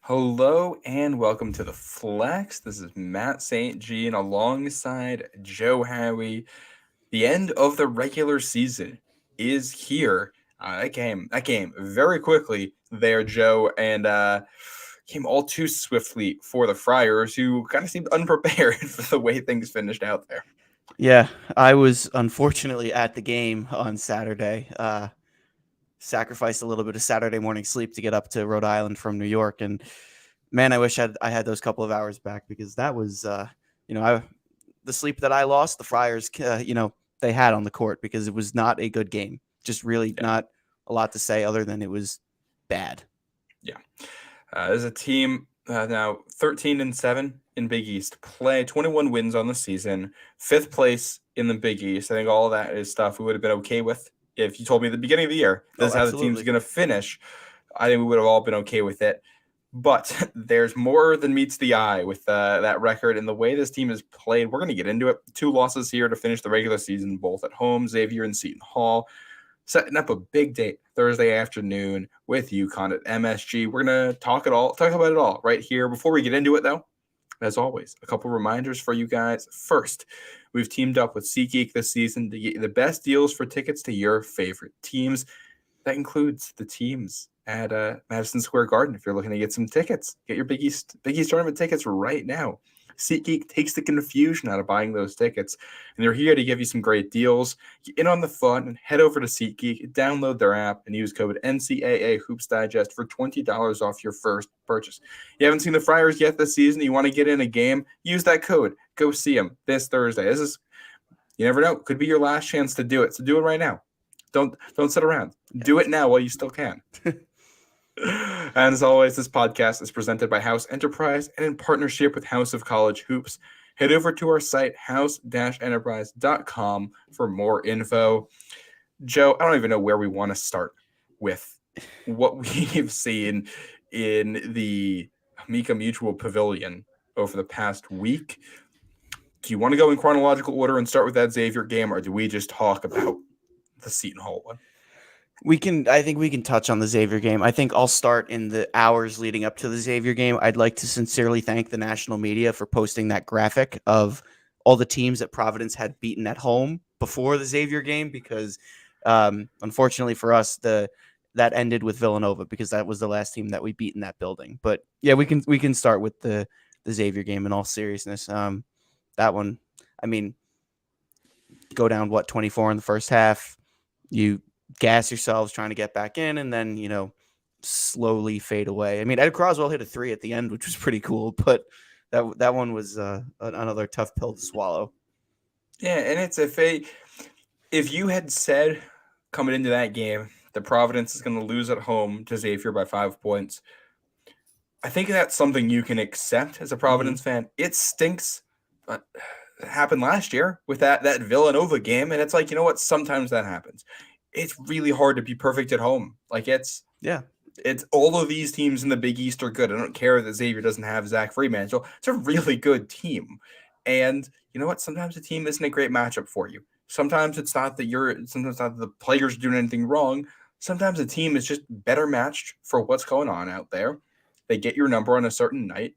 Hello and welcome to the Flex. This is Matt St. Jean alongside Joe Howie. The end of the regular season is here. That came very quickly there, Joe, and came all too swiftly for the Friars, who kind of seemed unprepared for the way things finished out there. Yeah, I was unfortunately at the game on Saturday. Sacrificed a little bit of Saturday morning sleep to get up to Rhode Island from New York, and man, I wish I had those couple of hours back because that was, you know, I, the sleep that I lost, the Friars, they had on the court because it was not a good game. Just really Yeah, not a lot to say other than it was bad. yeah. There's a team now 13-7 in Big East play, 21 wins on the season, fifth place in the Big East. I think all of that is stuff we would have been okay with if you told me at the beginning of the year this Oh, is how the team's absolutely. going to finish. I think we would have all been okay with it. But there's more than meets the eye with that record and the way this team has played. We're going to get into it. Two losses here to finish the regular season, both at home, Xavier and Seton Hall, setting up a big date Thursday afternoon with UConn at MSG. We're gonna talk about it all right here. Before we get into it, though, as always, a couple reminders for you guys. First, we've teamed up with SeatGeek this season to get you the best deals for tickets to your favorite teams. That includes the teams at Madison Square Garden. If you're looking to get some tickets, get your Big East tournament tickets right now. SeatGeek takes the confusion out of buying those tickets, and they're here to give you some great deals. Get in on the fun and head over to SeatGeek, download their app, and use code NCAA Hoops Digest for $20 off your first purchase. You haven't seen the Friars yet this season. You want to get in a game? Use that code. Go see them this Thursday. You never know. Could be your last chance to do it. So do it right now. Don't sit around. Do it Yes. now while you still can. And as always, this podcast is presented by House Enterprise and in partnership with House of College Hoops. Head over to our site, house-enterprise.com, for more info. Joe, I don't even know where we want to start with what we've seen in the Amica Mutual Pavilion over the past week. Do you want to go in chronological order and start with that Xavier game, or do we just talk about the Seton Hall one? I think we can touch on the Xavier game. I think I'll start in the hours leading up to the Xavier game. I'd like to sincerely thank the national media for posting that graphic of all the teams that Providence had beaten at home before the Xavier game because unfortunately for us, that ended with Villanova because that was the last team that we beat in that building. But yeah, we can start with the Xavier game in all seriousness. That one, I mean, go down 24 in the first half. You gas yourselves trying to get back in, and then slowly fade away. I mean, Ed Croswell hit a three at the end, which was pretty cool, but that one was another tough pill to swallow. Yeah, and it's if you had said coming into that game that Providence is going to lose at home to Xavier by 5 points, I think that's something you can accept as a Mm-hmm. Providence fan. It stinks, but it happened last year with that Villanova game, and it's like, you know what? Sometimes that happens. It's really hard to be perfect at home. Like Yeah. it's all of these teams in the Big East are good. I don't care that Xavier doesn't have Zach Freemantle. It's a really good team. And you know what? Sometimes a team isn't a great matchup for you. Sometimes it's not that the players are doing anything wrong. Sometimes a team is just better matched for what's going on out there. They get your number on a certain night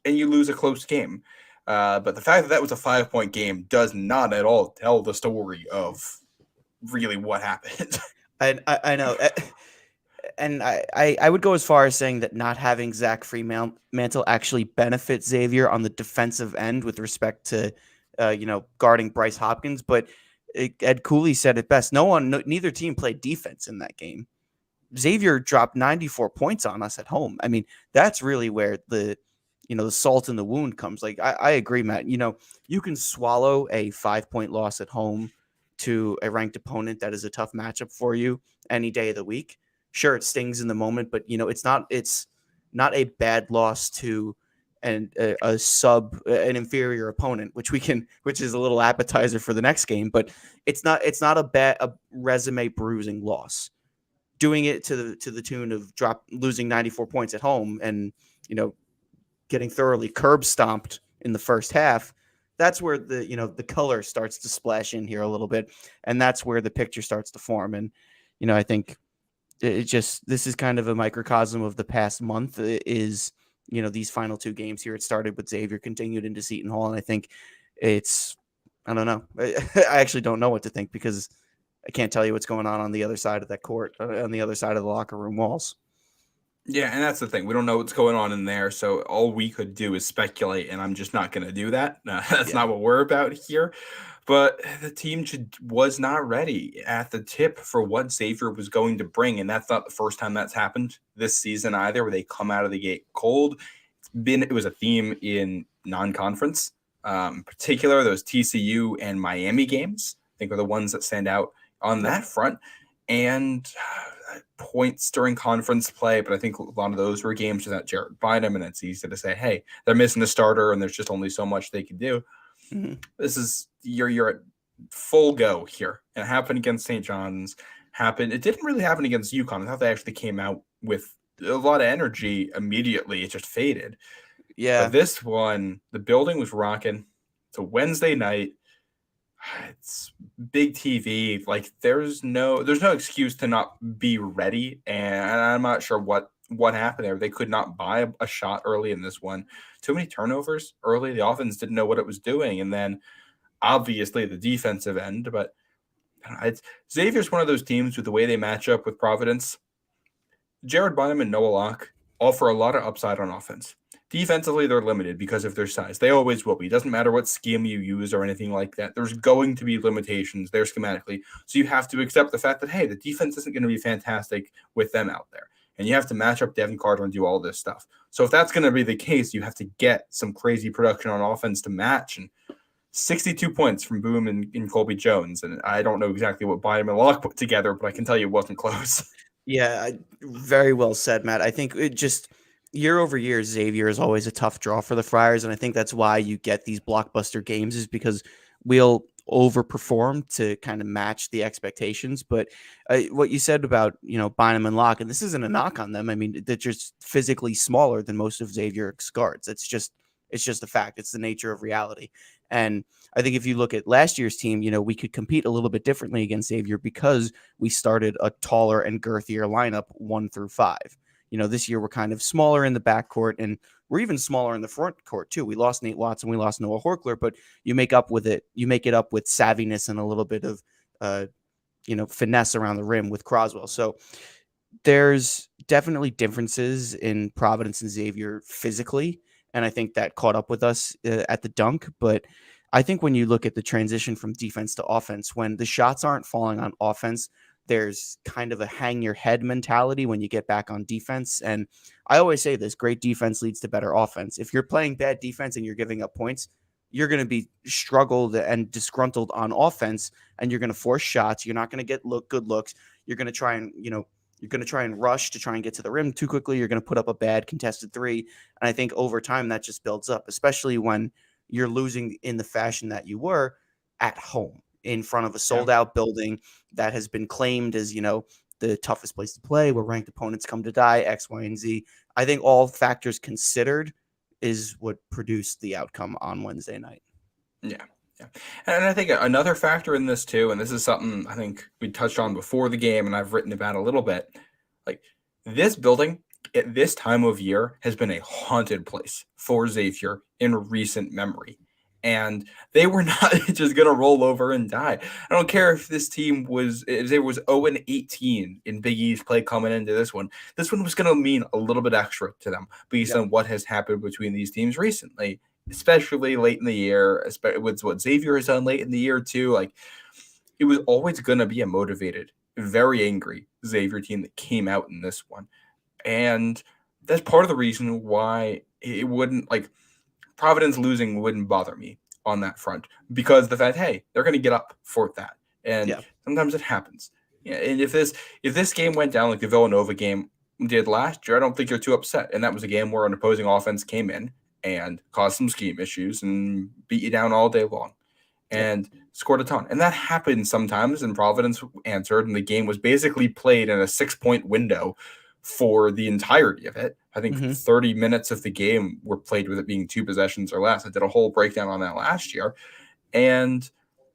and you lose a close game. But the fact that that was a 5 point game does not at all tell the story of really what happened. I know. And I would go as far as saying that not having Zach Freemantle actually benefits Xavier on the defensive end with respect to, guarding Bryce Hopkins. But Ed Cooley said it best. Neither team played defense in that game. Xavier dropped 94 points on us at home. I mean, that's really where the salt in the wound comes. Like, I agree, Matt. You can swallow a 5 point loss at home to a ranked opponent that is a tough matchup for you any day of the week. Sure, it stings in the moment, but it's not a bad loss to an inferior opponent, which is a little appetizer for the next game. But it's not a resume bruising loss. Doing it to the tune of losing 94 points at home and you know getting thoroughly curb stomped in the first half, that's where the color starts to splash in here a little bit, and that's where the picture starts to form. And I think This is kind of a microcosm of the past month. Is these final two games here. It started with Xavier, continued into Seton Hall, and I think it's I don't know. I actually don't know what to think because I can't tell you what's going on the other side of that court, on the other side of the locker room walls. Yeah, and that's the thing. We don't know what's going on in there, so all we could do is speculate, and I'm just not going to do that. That's Yeah. not what we're about here. But the team was not ready at the tip for what Xavier was going to bring, and that's not the first time that's happened this season either, where they come out of the gate cold. It was a theme in non-conference, in particular those TCU and Miami games. I think are the ones that stand out on Yep. that front, and points during conference play. But I think a lot of those were games without Jared Bynum, and it's easy to say, hey, they're missing a starter, and there's just only so much they can do. Mm-hmm. This is you're at full go here, and it happened against St. John's. It didn't really happen against UConn. I thought they actually came out with a lot of energy immediately. It just faded. Yeah. But this one, the building was rocking. It's a Wednesday night. It's big TV. Like there's no excuse to not be ready. And I'm not sure what happened there. They could not buy a shot early in this one. Too many turnovers early. The offense didn't know what it was doing. And then obviously the defensive end. But Xavier's one of those teams with the way they match up with Providence. Jared Bynum and Noah Locke offer a lot of upside on offense. Defensively, they're limited because of their size. They always will be. It doesn't matter what scheme you use or anything like that. There's going to be limitations there schematically. So you have to accept the fact that, hey, the defense isn't going to be fantastic with them out there. And you have to match up Devin Carter and do all this stuff. So if that's going to be the case, you have to get some crazy production on offense to match. And 62 points from Boom and Colby Jones. And I don't know exactly what Bynum and Locke put together, but I can tell you it wasn't close. Yeah, very well said, Matt. I think it just year over year, Xavier is always a tough draw for the Friars, and I think that's why you get these blockbuster games is because we'll overperform to kind of match the expectations. But what you said about Bynum and Locke, and this isn't a knock on them. I mean, they're just physically smaller than most of Xavier's guards. It's just a fact. It's the nature of reality. And I think if you look at last year's team, we could compete a little bit differently against Xavier because we started a taller and girthier lineup 1 through 5. This year we're kind of smaller in the backcourt and we're even smaller in the front court too. We lost Nate Watson, we lost Noah Horkler, but you make up with it. You make it up with savviness and a little bit of, finesse around the rim with Croswell. So there's definitely differences in Providence and Xavier physically. And I think that caught up with us at the dunk. But I think when you look at the transition from defense to offense, when the shots aren't falling on offense, there's kind of a hang your head mentality when you get back on defense. And I always say this, great defense leads to better offense. If you're playing bad defense and you're giving up points, you're going to be struggled and disgruntled on offense, and you're going to force shots. You're not going to get good looks. You're going to try and, you're going to try and rush to try and get to the rim too quickly. You're going to put up a bad contested three. And I think over time that just builds up, especially when you're losing in the fashion that you were at home in front of a sold out building that has been claimed as, the toughest place to play, where ranked opponents come to die, X, Y, and Z. I think all factors considered is what produced the outcome on Wednesday night. Yeah. Yeah. And I think another factor in this too, and this is something I think we touched on before the game and I've written about a little bit, like this building at this time of year has been a haunted place for Xavier in recent memory. And they were not just going to roll over and die. I don't care if this team if they was 0-18 in Big East play coming into this one. This one was going to mean a little bit extra to them based on what has happened between these teams recently, especially late in the year, with what Xavier has done late in the year too. Like it was always going to be a motivated, very angry Xavier team that came out in this one. And that's part of the reason why it wouldn't Providence losing wouldn't bother me on that front because the fact, hey, they're going to get up for that. And sometimes it happens. Yeah, and if this game went down like the Villanova game did last year, I don't think you're too upset. And that was a game where an opposing offense came in and caused some scheme issues and beat you down all day long and scored a ton. And that happens sometimes, and Providence answered, and the game was basically played in a 6-point window for the entirety of it. I think 30 minutes of the game were played with it being 2 possessions or less. I did a whole breakdown on that last year. And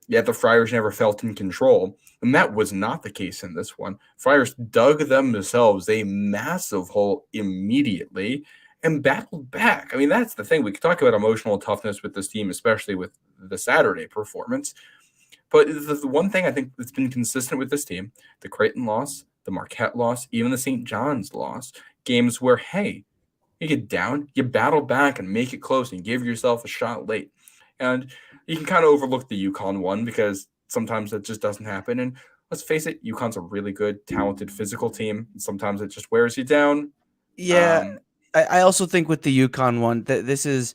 yet the Friars never felt in control. And that was not the case in this one. Friars dug themselves a massive hole immediately and battled back. I mean, that's the thing. We could talk about emotional toughness with this team, especially with the Saturday performance. But the one thing I think that's been consistent with this team, the Creighton loss, the Marquette loss, even the St. John's loss, games where, hey, you get down, you battle back and make it close and give yourself a shot late. And you can kind of overlook the UConn one because sometimes that just doesn't happen. And let's face it, UConn's a really good, talented physical team. Sometimes it just wears you down. Yeah, Um, I also think with the UConn one that this is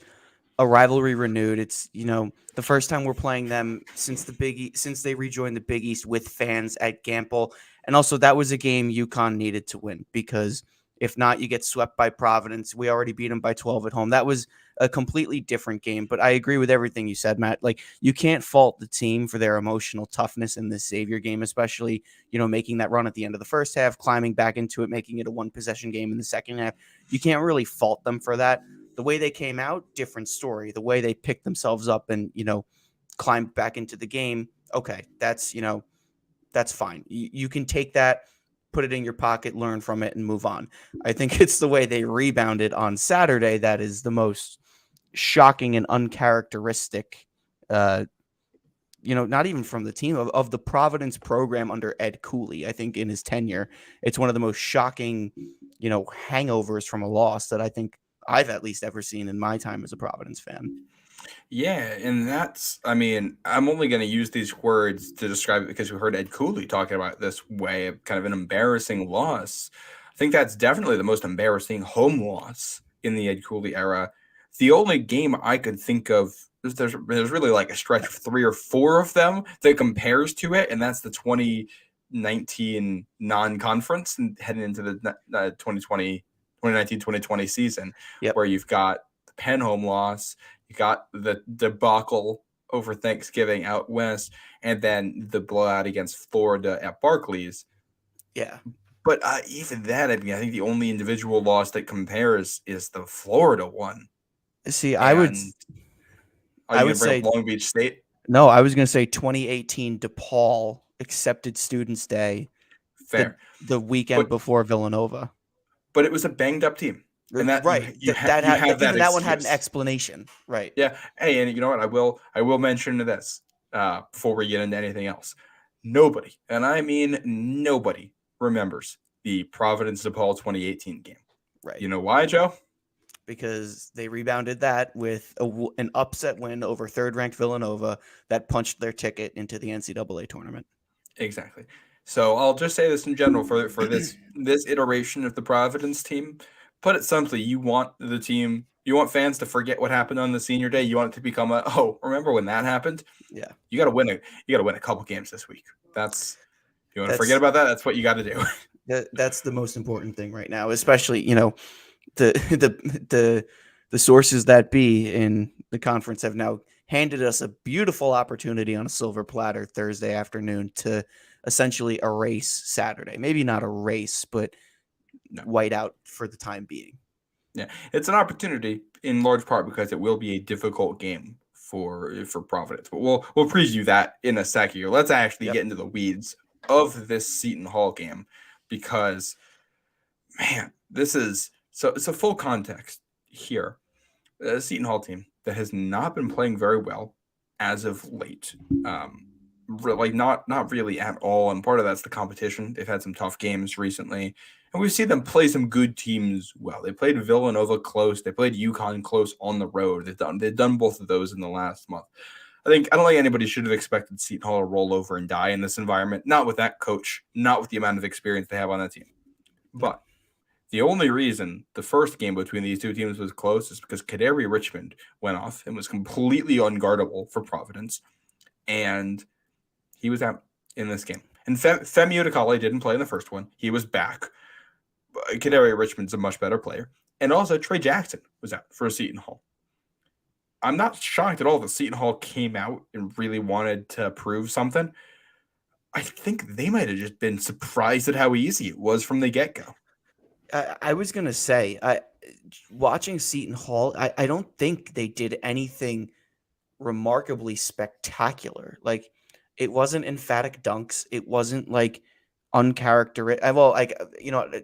a rivalry renewed. It's the first time we're playing them since since they rejoined the Big East with fans at Gamble, and also that was a game UConn needed to win because if not, you get swept by Providence. We already beat them by 12 at home. That was a completely different game. But I agree with everything you said, Matt. Like you can't fault the team for their emotional toughness in this Xavier game, especially making that run at the end of the first half, climbing back into it, making it a one possession game in the second half. You can't really fault them for that. The way they came out, different story. The way they picked themselves up and, climbed back into the game, okay, that's fine. You can take that, put it in your pocket, learn from it, and move on. I think it's the way they rebounded on Saturday that is the most shocking and uncharacteristic, not even from the team, of the Providence program under Ed Cooley. I think in his tenure, it's one of the most shocking, hangovers from a loss that I think I've at least ever seen in my time as a Providence fan. Yeah, and I mean, I'm only going to use these words to describe it because we heard Ed Cooley talking about this way of kind of an embarrassing loss. I think that's definitely the most embarrassing home loss in the Ed Cooley era. The only game I could think of, there's really like a stretch of 3 or 4 of them that compares to it, and that's the 2019 non-conference and heading into the 2020 season, Yep. where you've got the Penn home loss, you got the debacle over Thanksgiving out west, and then the blowout against Florida at Barclays. Yeah. But even that, I mean, I think the only individual loss that compares is the Florida one. See, And are I you going would to bring up say Long Beach State? no. I was going to say 2018 DePaul accepted Students Day, the Fair, the weekend but before Villanova. It was a banged up team, and that Right. you have that Even that one had an excuse. explanation. Right. Yeah. Hey, and you know what? I will mention this before we get into anything else. Nobody, and I mean nobody, remembers the Providence DePaul 2018 game. Right. You know why, Joe? Because they rebounded that with an upset win over third-ranked Villanova that punched their ticket into the NCAA tournament. Exactly. So I'll just say this in general for this iteration of the Providence team. Put it simply, you want fans to forget what happened on the senior day. You want it to become remember when that happened? Yeah, You got to win a couple games this week. That's you want to forget that's about that. That's what you got to do. that's the most important thing right now, especially the the sources that be in the conference have now handed us a beautiful opportunity on a silver platter Thursday afternoon to essentially erase Saturday. Maybe not erase, but No. white out for the time being. Yeah, it's an opportunity in large part because it will be a difficult game for Providence. But we'll preview that in a sec here. Let's actually Yep. get into the weeds of this Seton Hall game because man, this is so full context here. The Seton Hall team that has not been playing very well as of late. Like not really at all. And part of that's the competition. They've had some tough games recently. And we've seen them play some good teams well. They played Villanova close. They played UConn close on the road. They've done both of those in the last month. I don't think anybody should have expected Seton Hall to roll over and die in this environment. Not with that coach, not with the amount of experience they have on that team. No. But the only reason the first game between these two teams was close is because Kaderi Richmond went off and was completely unguardable for Providence. And he was out in this game. And Femi Udikale didn't play in the first one. He was back. Kaderi Richmond's a much better player. And also, Trey Jackson was out for Seton Hall. I'm not shocked at all that Seton Hall came out and really wanted to prove something. I think they might have just been surprised at how easy it was from the get-go. I was gonna say, watching Seton Hall, I don't think they did anything remarkably spectacular. Like it wasn't emphatic dunks. It wasn't like uncharacteristic. Well, like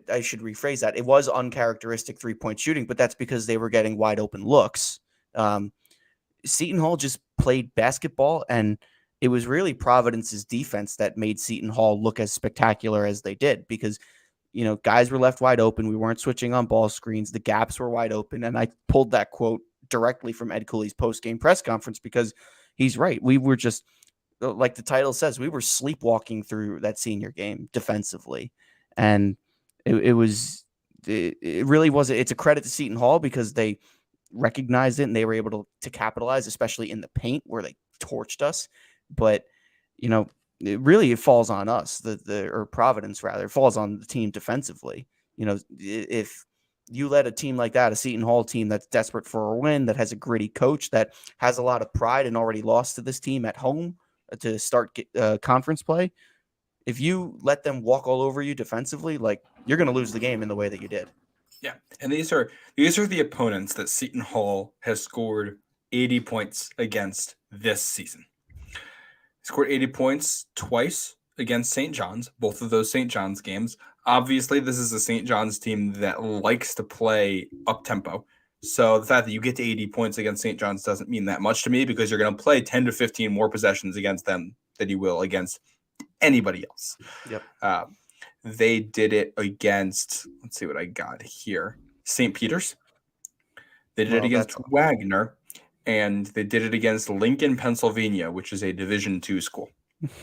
I should rephrase that. It was uncharacteristic 3-point shooting, but that's because they were getting wide open looks. Um, Seton Hall just played basketball, and it was really Providence's defense that made Seton Hall look as spectacular as they did because guys were left wide open. We weren't switching on ball screens. The gaps were wide open, and I pulled that quote directly from Ed Cooley's post game press conference because he's right. We were just like the title says, we were sleepwalking through that senior game defensively, and it really was. It's a credit to Seton Hall because they recognized it and they were able to capitalize, especially in the paint where they torched us. But it falls on us, or Providence rather, it falls on the team defensively. If you let a team like that, a Seton Hall team that's desperate for a win, that has a gritty coach, that has a lot of pride and already lost to this team at home to start conference play, if you let them walk all over you defensively, like you're going to lose the game in the way that you did. Yeah, and these are the opponents that Seton Hall has scored 80 points against this season. He scored 80 points twice against St. John's, both of those St. John's games. Obviously, this is a St. John's team that likes to play up-tempo. So the fact that you get to 80 points against St. John's doesn't mean that much to me because you're going to play 10 to 15 more possessions against them than you will against anybody else. Yep. They did it against, let's see what I got here, St. Peter's. They did it against Wagner, and they did it against Lincoln, Pennsylvania, which is a Division II school.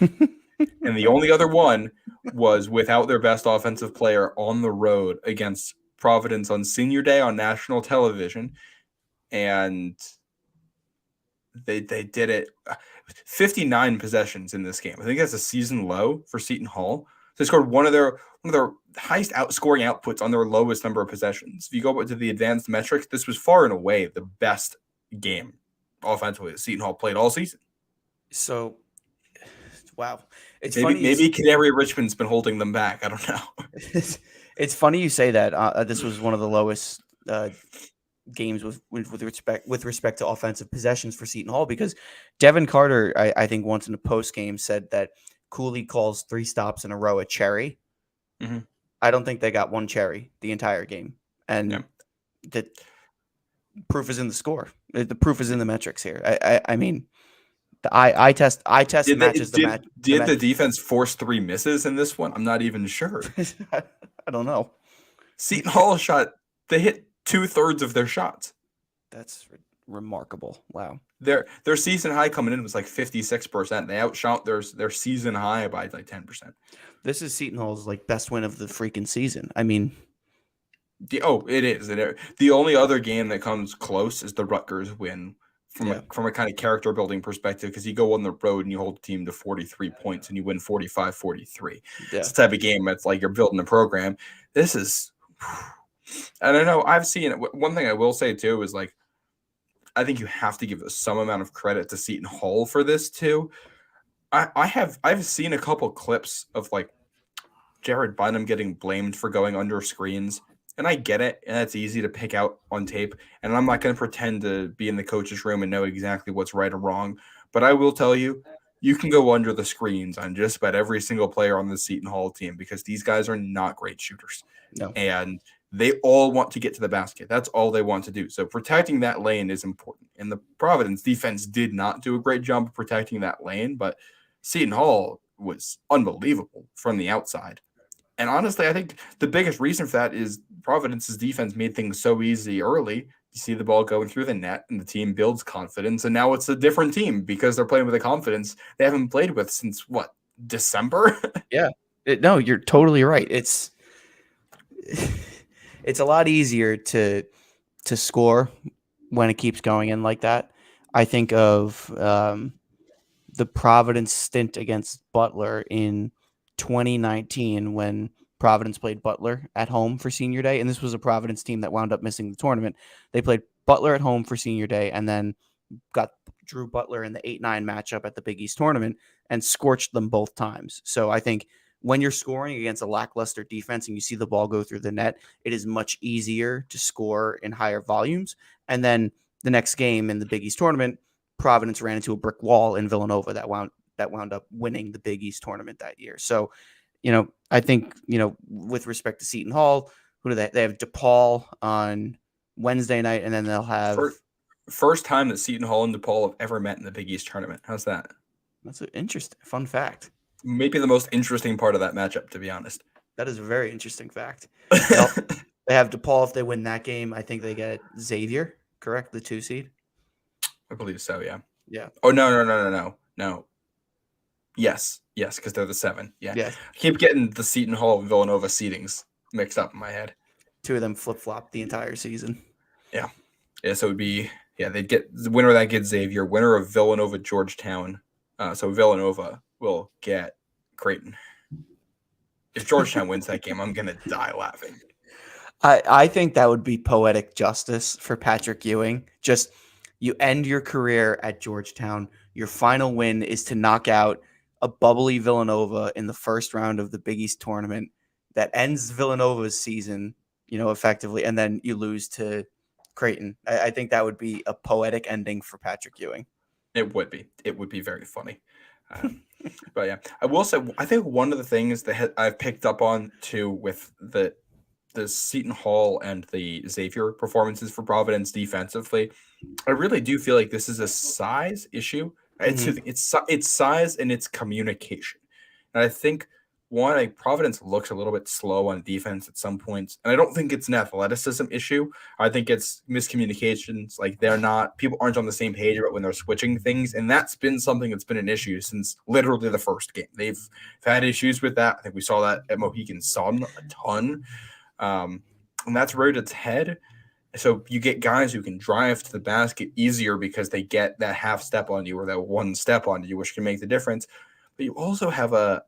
And the only other one was without their best offensive player on the road against Providence on Senior Day on national television. And they did it 59 possessions in this game. I think that's a season low for Seton Hall. They scored one of their highest outscoring outputs on their lowest number of possessions. If you go to the advanced metrics, this was far and away the best game offensively that Seton Hall played all season. So, wow. It's maybe Canary Richmond's been holding them back. I don't know. It's funny you say that. This was one of the lowest games with respect to offensive possessions for Seton Hall because Devin Carter, I think once in a post game said that Cooley calls 3 stops in a row a cherry. Mm-hmm. I don't think they got one cherry the entire game, and the proof is in the score. The proof is in the metrics here. I mean, the eye test matches the match. Did the defense force 3 misses in this one? I'm not even sure. I don't know. Seton Hall they hit 2/3 of their shots. That's remarkable. Wow. Their season high coming in was like 56%. They outshot their season high by like 10%. This is Seton Hall's like best win of the freaking season. I mean, it is. The only other game that comes close is the Rutgers win from a kind of character building perspective because you go on the road and you hold the team to 43 points and you win 45-43. It's the type of game that's like you're building a program. This is, I don't know. I've seen it. One thing I will say too is like, I think you have to give some amount of credit to Seton Hall for this too. I've seen a couple clips of like Jared Bynum getting blamed for going under screens, and I get it, and it's easy to pick out on tape. And I'm not going to pretend to be in the coach's room and know exactly what's right or wrong. But I will tell you, you can go under the screens on just about every single player on the Seton Hall team because these guys are not great shooters. No. And they all want to get to the basket. That's all they want to do. So protecting that lane is important. And the Providence defense did not do a great job of protecting that lane, but Seton Hall was unbelievable from the outside. And honestly, I think the biggest reason for that is Providence's defense made things so easy early. You see the ball going through the net and the team builds confidence. And now it's a different team because they're playing with a confidence they haven't played with since December? Yeah. No, you're totally right. It's a lot easier to score when it keeps going in like that. I think of the Providence stint against Butler in 2019 when Providence played Butler at home for Senior Day. And this was a Providence team that wound up missing the tournament. They played Butler at home for Senior Day and then got Drew Butler in the 8-9 matchup at the Big East tournament and scorched them both times. So I think when you're scoring against a lackluster defense and you see the ball go through the net, it is much easier to score in higher volumes. And then the next game in the Big East tournament, Providence ran into a brick wall in Villanova that that wound up winning the Big East tournament that year. So, I think, with respect to Seton Hall, who do they have? DePaul on Wednesday night, and then they'll have. First time that Seton Hall and DePaul have ever met in the Big East tournament. How's that? That's an interesting fun fact. Maybe the most interesting part of that matchup, to be honest. That is a very interesting fact. They have DePaul. If they win that game, I think they get Xavier, correct? The 2 seed. I believe so, yeah. Yeah. Oh, no. Yes, because they're the 7. Yeah. Yes. I keep getting the Seton Hall Villanova seedings mixed up in my head. 2 of them flip-flop the entire season. Yeah. Yeah, so it would be, they'd get the winner of that gets Xavier, winner of Villanova Georgetown. So Villanova will get Creighton. If Georgetown wins that game, I'm gonna die laughing. I think that would be poetic justice for Patrick Ewing. Just you end your career at Georgetown. Your final win is to knock out a bubbly Villanova in the first round of the Big East tournament that ends Villanova's season, effectively, and then you lose to Creighton. I think that would be a poetic ending for Patrick Ewing. It would be. It would be very funny. But yeah, I will say, I think one of the things that I've picked up on too with the Seton Hall and the Xavier performances for Providence defensively, I really do feel like this is a size issue. It's size and it's communication. And I think Providence looks a little bit slow on defense at some points. And I don't think it's an athleticism issue. I think it's miscommunications. Like people aren't on the same page about when they're switching things. And that's been something that's been an issue since literally the first game. They've had issues with that. I think we saw that at Mohegan Sun a ton. And that's reared its head. So you get guys who can drive to the basket easier because they get that half step on you or that one step on you, which can make the difference. But you also have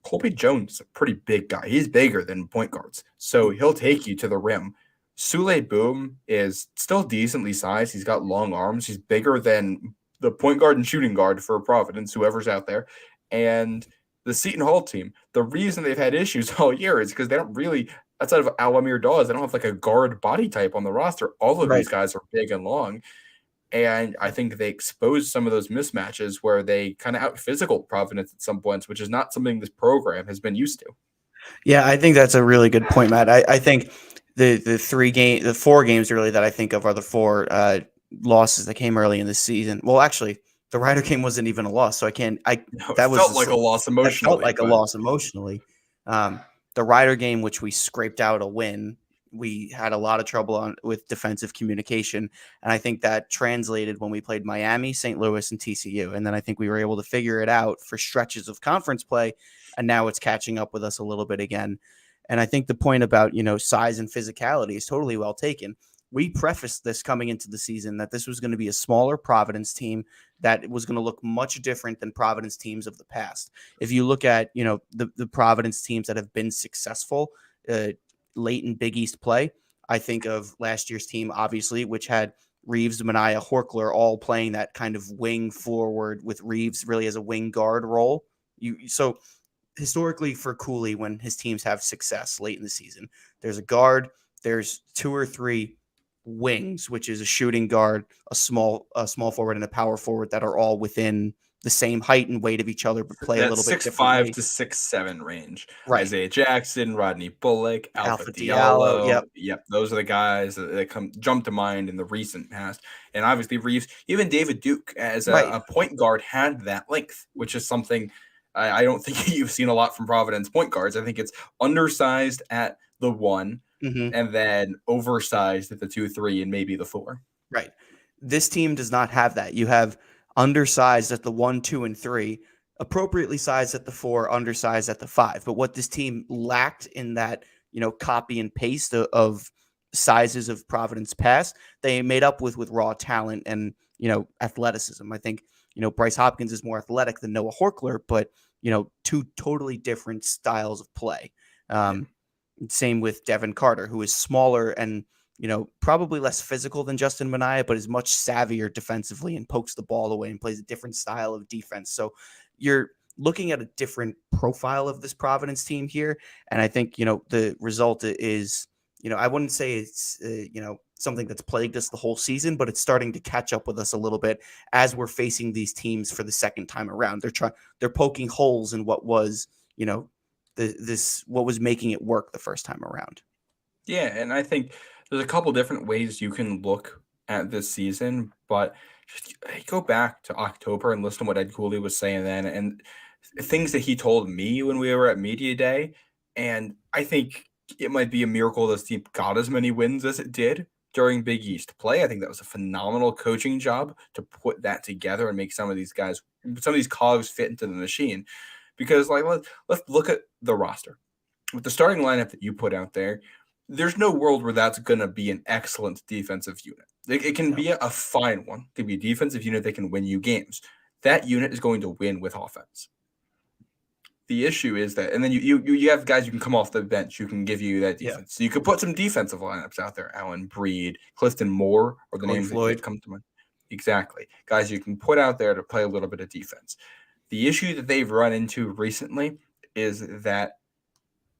Colby Jones is a pretty big guy. He's bigger than point guards, so he'll take you to the rim. Sule Boom is still decently sized. He's got long arms. He's bigger than the point guard and shooting guard for Providence, whoever's out there. And the Seton Hall team, the reason they've had issues all year is because they don't really, outside of Alamir Dawes, they don't have like a guard body type on the roster. All of these guys are big and long. And I think they exposed some of those mismatches where they kind of out-physical Providence at some points, which is not something this program has been used to. Yeah, I think that's a really good point, Matt. I think the 4 games really that I think of are the 4 losses that came early in the season. Well, actually, the Rider game wasn't even a loss, so I can't. That felt like a loss emotionally. It felt like a loss emotionally. The Rider game, which we scraped out a win, we had a lot of trouble with defensive communication. And I think that translated when we played Miami, St. Louis, and TCU. And then I think we were able to figure it out for stretches of conference play. And now it's catching up with us a little bit again. And I think the point about, size and physicality is totally well taken. We prefaced this coming into the season that this was going to be a smaller Providence team that was going to look much different than Providence teams of the past. If you look at, the Providence teams that have been successful, late in Big East play, I think of last year's team, obviously, which had Reeves, Mania, Horkler all playing that kind of wing forward with Reeves really as a wing guard role. So historically for Cooley, when his teams have success late in the season, there's a guard, there's 2 or 3 wings, which is a shooting guard, a small forward, and a power forward that are all within the same height and weight of each other, but play a little bit differently. 6'5" to 6'7" range. Right. Isaiah Jackson, Rodney Bullock, Alpha Diallo. Yep. Those are the guys that jump to mind in the recent past. And obviously Reeves, even David Duke as a point guard had that length, which is something I don't think you've seen a lot from Providence point guards. I think it's undersized at the 1 and then oversized at the 2, 3, and maybe the 4. Right. This team does not have that. You have undersized at the 1, 2, and 3, appropriately sized at the 4, undersized at the 5. But what this team lacked in that, copy and paste of sizes of Providence past, they made up with raw talent and, athleticism. I think, Bryce Hopkins is more athletic than Noah Horkler, but, 2 totally different styles of play. Same with Devin Carter, who is smaller and, probably less physical than Justin Mania, but is much savvier defensively and pokes the ball away and plays a different style of defense. So you're looking at a different profile of this Providence team here. And I think, the result is, I wouldn't say it's, something that's plagued us the whole season, but it's starting to catch up with us a little bit as we're facing these teams for the second time around. They're poking holes in what was, what was making it work the first time around. Yeah, and I think there's a couple different ways you can look at this season, but just go back to October and listen to what Ed Cooley was saying then, and things that he told me when we were at media day. And I think it might be a miracle this team got as many wins as it did during Big East play. I think that was a phenomenal coaching job to put that together and make some of these cogs fit into the machine. Because let's look at the roster with the starting lineup that you put out there. There's no world where that's going to be an excellent defensive unit. It can No. be a fine one. It can be a defensive unit that can win you games. That unit is going to win with offense. The issue is that, and then you have guys you can come off the bench who can give you that defense. Yeah. So you could put some defensive lineups out there. Allen Breed, Clifton Moore, or the Corey names Floyd. that come to mind. Exactly. Guys you can put out there to play a little bit of defense. The issue that they've run into recently is that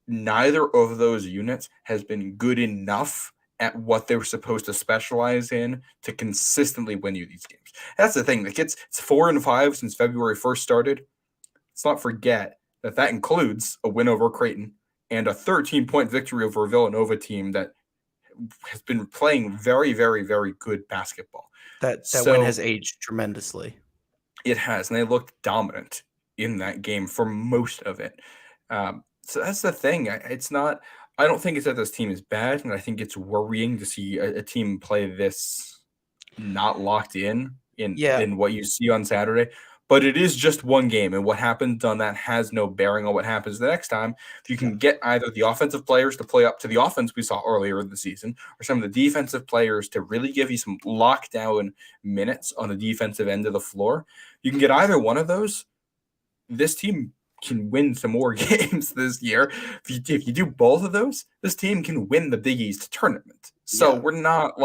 neither of those units has been good enough at what they were supposed to specialize in to consistently win you these games. That's the thing. It's 4-5 since February 1st started. Let's not forget that includes a win over Creighton and a 13-point victory over a Villanova team that has been playing very, very, very good basketball. That win has aged tremendously. It has, and they looked dominant in that game for most of it. So that's the thing. It's not. I don't think it's that this team is bad, and I think it's worrying to see a team play this not locked in what you see on Saturday. But it is just one game, and what happens on that has no bearing on what happens the next time. If you can get either the offensive players to play up to the offense we saw earlier in the season, or some of the defensive players to really give you some lockdown minutes on the defensive end of the floor, you can get either one of those. This team can win some more games this year. If you do both of those, this team can win the Big East tournament. So we're not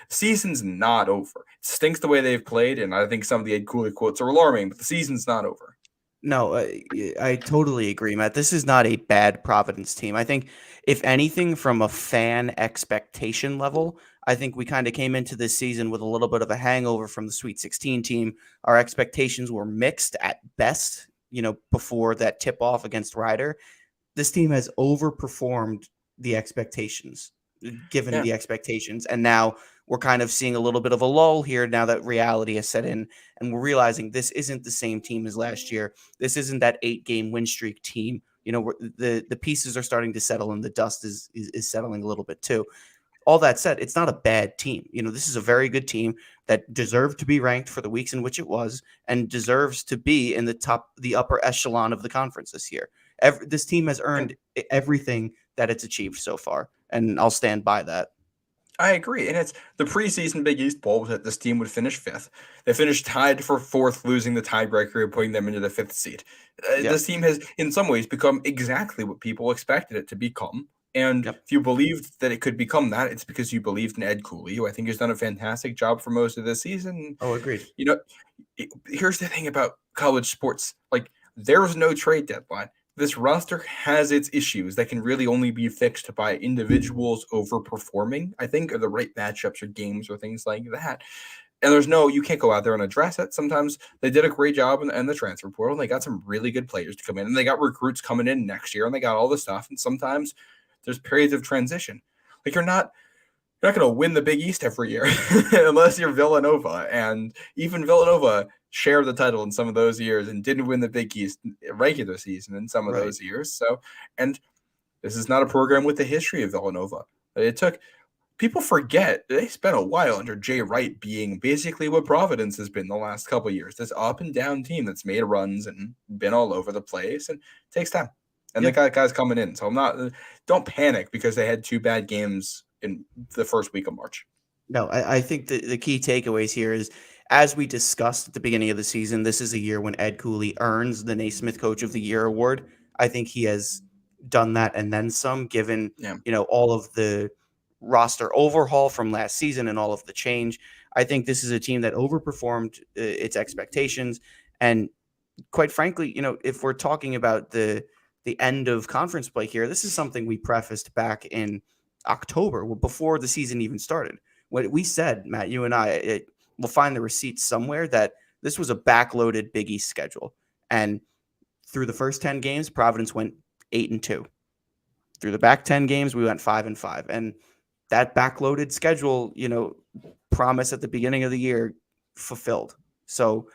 season's not over. It stinks the way they've played, and I think some of the Ed Cooley quotes are alarming, but the season's not over. No, I totally agree, Matt. This is not a bad Providence team. I think, if anything, from a fan expectation level, I think we kind of came into this season with a little bit of a hangover from the Sweet 16 team. Our expectations were mixed at best, before that tip off against Ryder. This team has overperformed the expectations, given the expectations. And now we're kind of seeing a little bit of a lull here now that reality has set in, and we're realizing this isn't the same team as last year. This isn't that 8-game win streak team. The pieces are starting to settle, and the dust is settling a little bit too. All that said, it's not a bad team. This is a very good team that deserved to be ranked for the weeks in which it was, and deserves to be in the upper echelon of the conference this year. This team has earned everything that it's achieved so far, and I'll stand by that. I agree. And it's the preseason Big East Bowl that this team would finish 5th. They finished tied for 4th, losing the tiebreaker and putting them into the 5th seed. This team has, in some ways, become exactly what people expected it to become. And if you believed that it could become that, it's because you believed in Ed Cooley, who I think has done a fantastic job for most of this season. Oh, agreed. Here's the thing about college sports. There's no trade deadline. This roster has its issues that can really only be fixed by individuals overperforming, I think, or the right matchups or games or things like that. And you can't go out there and address it. Sometimes they did a great job in the transfer portal, and they got some really good players to come in, and they got recruits coming in next year, and they got all this stuff. And sometimes there's periods of transition. You're not going to win the Big East every year unless you're Villanova. And even Villanova shared the title in some of those years and didn't win the Big East regular season in some of those years. So, and this is not a program with the history of Villanova. People forget they spent a while under Jay Wright being basically what Providence has been the last couple of years. This up and down team that's made runs and been all over the place, and it takes time. And they got guys coming in. So don't panic because they had 2 bad games in the first week of March. No, I think the key takeaways here is, as we discussed at the beginning of the season, this is a year when Ed Cooley earns the Naismith Coach of the Year award. I think he has done that and then some, given all of the roster overhaul from last season and all of the change. I think this is a team that overperformed its expectations. And quite frankly, if we're talking about the end of conference play here, this is something we prefaced back in October, before the season even started. What we said, Matt, you and I, we'll find the receipts somewhere that this was a backloaded Big East schedule. And through the first 10 games, Providence went 8-2. Through the back 10 games, we went 5-5. And that backloaded schedule, promise at the beginning of the year fulfilled. So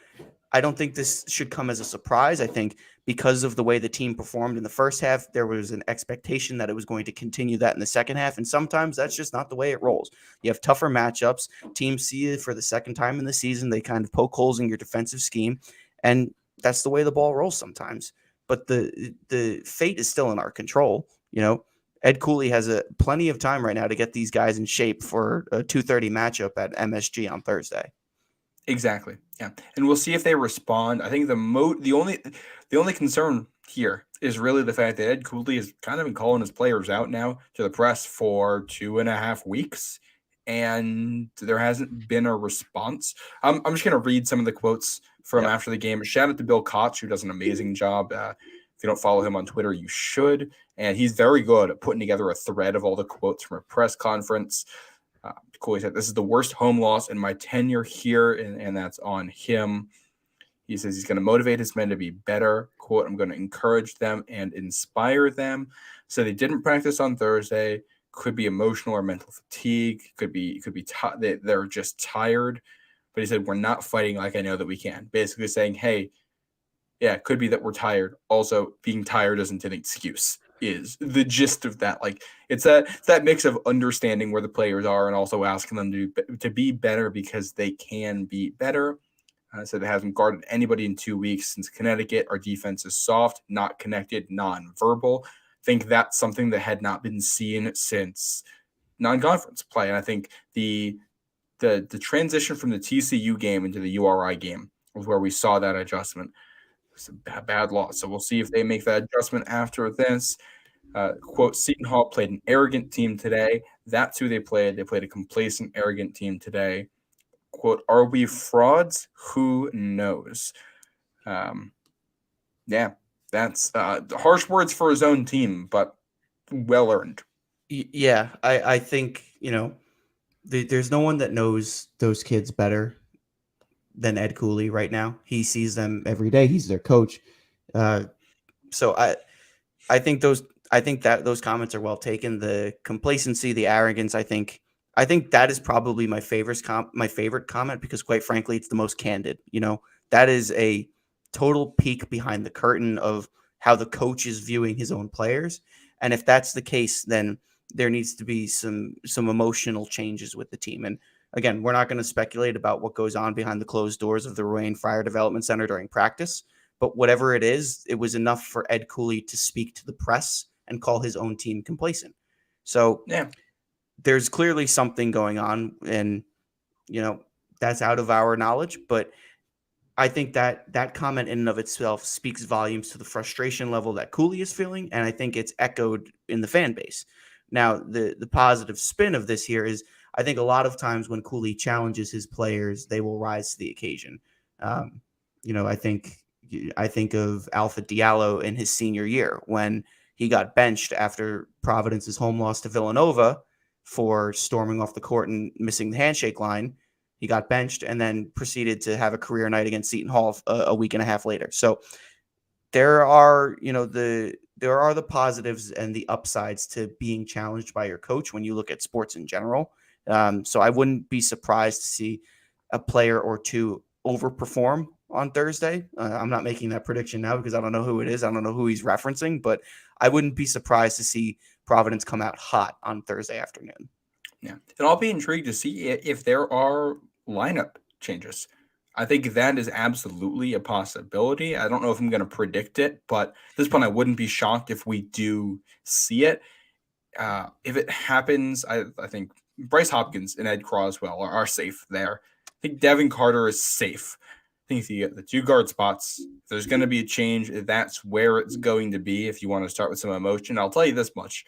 I don't think this should come as a surprise. I think because of the way the team performed in the first half, there was an expectation that it was going to continue that in the second half. And sometimes that's just not the way it rolls. You have tougher matchups. Teams see it for the second time in the season. They kind of poke holes in your defensive scheme. And that's the way the ball rolls sometimes. But the fate is still in our control. Ed Cooley has plenty of time right now to get these guys in shape for a 2:30 matchup at MSG on Thursday. Exactly. Yeah. And we'll see if they respond. I think the only concern here is really the fact that Ed Cooley has kind of been calling his players out now to the press for 2.5 weeks, and there hasn't been a response. I'm just going to read some of the quotes from after the game. Shout out to Bill Koch, who does an amazing job. If you don't follow him on Twitter, you should. And he's very good at putting together a thread of all the quotes from a press conference. Cooley said, "This is the worst home loss in my tenure here," and that's on him. He says he's going to motivate his men to be better. Quote, "I'm going to encourage them and inspire them." So they didn't practice on Thursday. Could be emotional or mental fatigue. Could be they're just tired. But he said, "We're not fighting like I know that we can." Basically saying, hey, yeah, it could be that we're tired. Also, being tired isn't an excuse, is the gist of that. Like, it's that mix of understanding where the players are and also asking them to be better because they can be better. So they haven't guarded anybody in 2 weeks since Connecticut. Our defense is soft, not connected, non-verbal. I think that's something that had not been seen since non-conference play. And I think the transition from the TCU game into the URI game was where we saw that adjustment. It's a bad loss. So we'll see if they make that adjustment after this. Quote, Seton Hall played an arrogant team today. That's who they played. They played a complacent, arrogant team today. Quote, are we frauds? Who knows? Yeah, that's harsh words for his own team, but well earned. Yeah, I think, there's no one that knows those kids better than Ed Cooley right now. He sees them every day. He's their coach. So I think that those comments are well taken. The complacency, the arrogance, I think that is probably my favorite comment because, quite frankly, it's the most candid. That is a total peek behind the curtain of how the coach is viewing his own players. And if that's the case, then there needs to be some emotional changes with the team. And again, we're not going to speculate about what goes on behind the closed doors of the Rowan Fryer Development Center during practice. But whatever it is, it was enough for Ed Cooley to speak to the press and call his own team complacent. So yeah, there's clearly something going on, and that's out of our knowledge. But I think that comment in and of itself speaks volumes to the frustration level that Cooley is feeling, and I think it's echoed in the fan base. Now, the positive spin of this here is I think a lot of times when Cooley challenges his players, they will rise to the occasion. I think of Alpha Diallo in his senior year when he got benched after Providence's home loss to Villanova for storming off the court and missing the handshake line. He got benched and then proceeded to have a career night against Seton Hall a week and a half later. So there are the positives and the upsides to being challenged by your coach when you look at sports in general. So I wouldn't be surprised to see a player or two overperform on Thursday. I'm not making that prediction now because I don't know who it is. I don't know who he's referencing, but I wouldn't be surprised to see Providence come out hot on Thursday afternoon. Yeah. And I'll be intrigued to see if there are lineup changes. I think that is absolutely a possibility. I don't know if I'm going to predict it, but at this point, I wouldn't be shocked if we do see it. If it happens, I think Bryce Hopkins and Ed Croswell are safe there. I think Devin Carter is safe. I think the two guard spots, if there's going to be a change, that's where it's going to be if you want to start with some emotion. I'll tell you this much.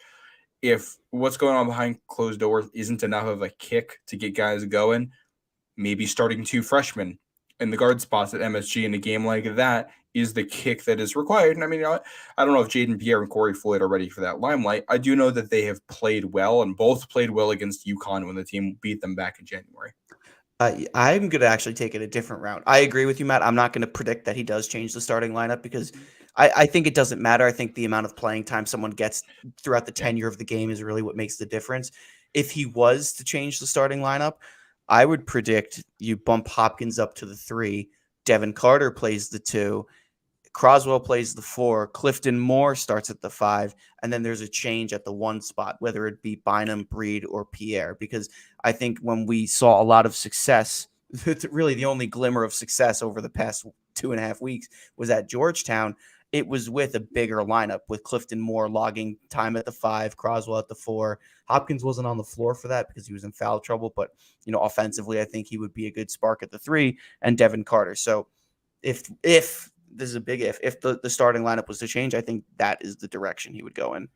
If what's going on behind closed doors isn't enough of a kick to get guys going, maybe starting two freshmen in the guard spots at MSG in a game like that is the kick that is required. And I mean, I don't know if Jaden Pierre and Corey Floyd are ready for that limelight. I do know that they have played well and both played well against UConn when the team beat them back in January. I'm going to actually take it a different route. I agree with you, Matt. I'm not going to predict that he does change the starting lineup because I think it doesn't matter. I think the amount of playing time someone gets throughout the tenure of the game is really what makes the difference. If he was to change the starting lineup, I would predict you bump Hopkins up to the 3, Devin Carter plays the 2, Croswell plays the 4, Clifton Moore starts at the 5, and then there's a change at the 1 spot, whether it be Bynum, Breed, or Pierre. Because I think when we saw a lot of success, really the only glimmer of success over the past 2.5 weeks was at Georgetown. It was with a bigger lineup, with Clifton Moore logging time at the 5, Croswell at the 4. Hopkins wasn't on the floor for that because he was in foul trouble, but offensively, I think he would be a good spark at the 3, and Devin Carter. So if this is a big if the starting lineup was to change, I think that is the direction he would go in.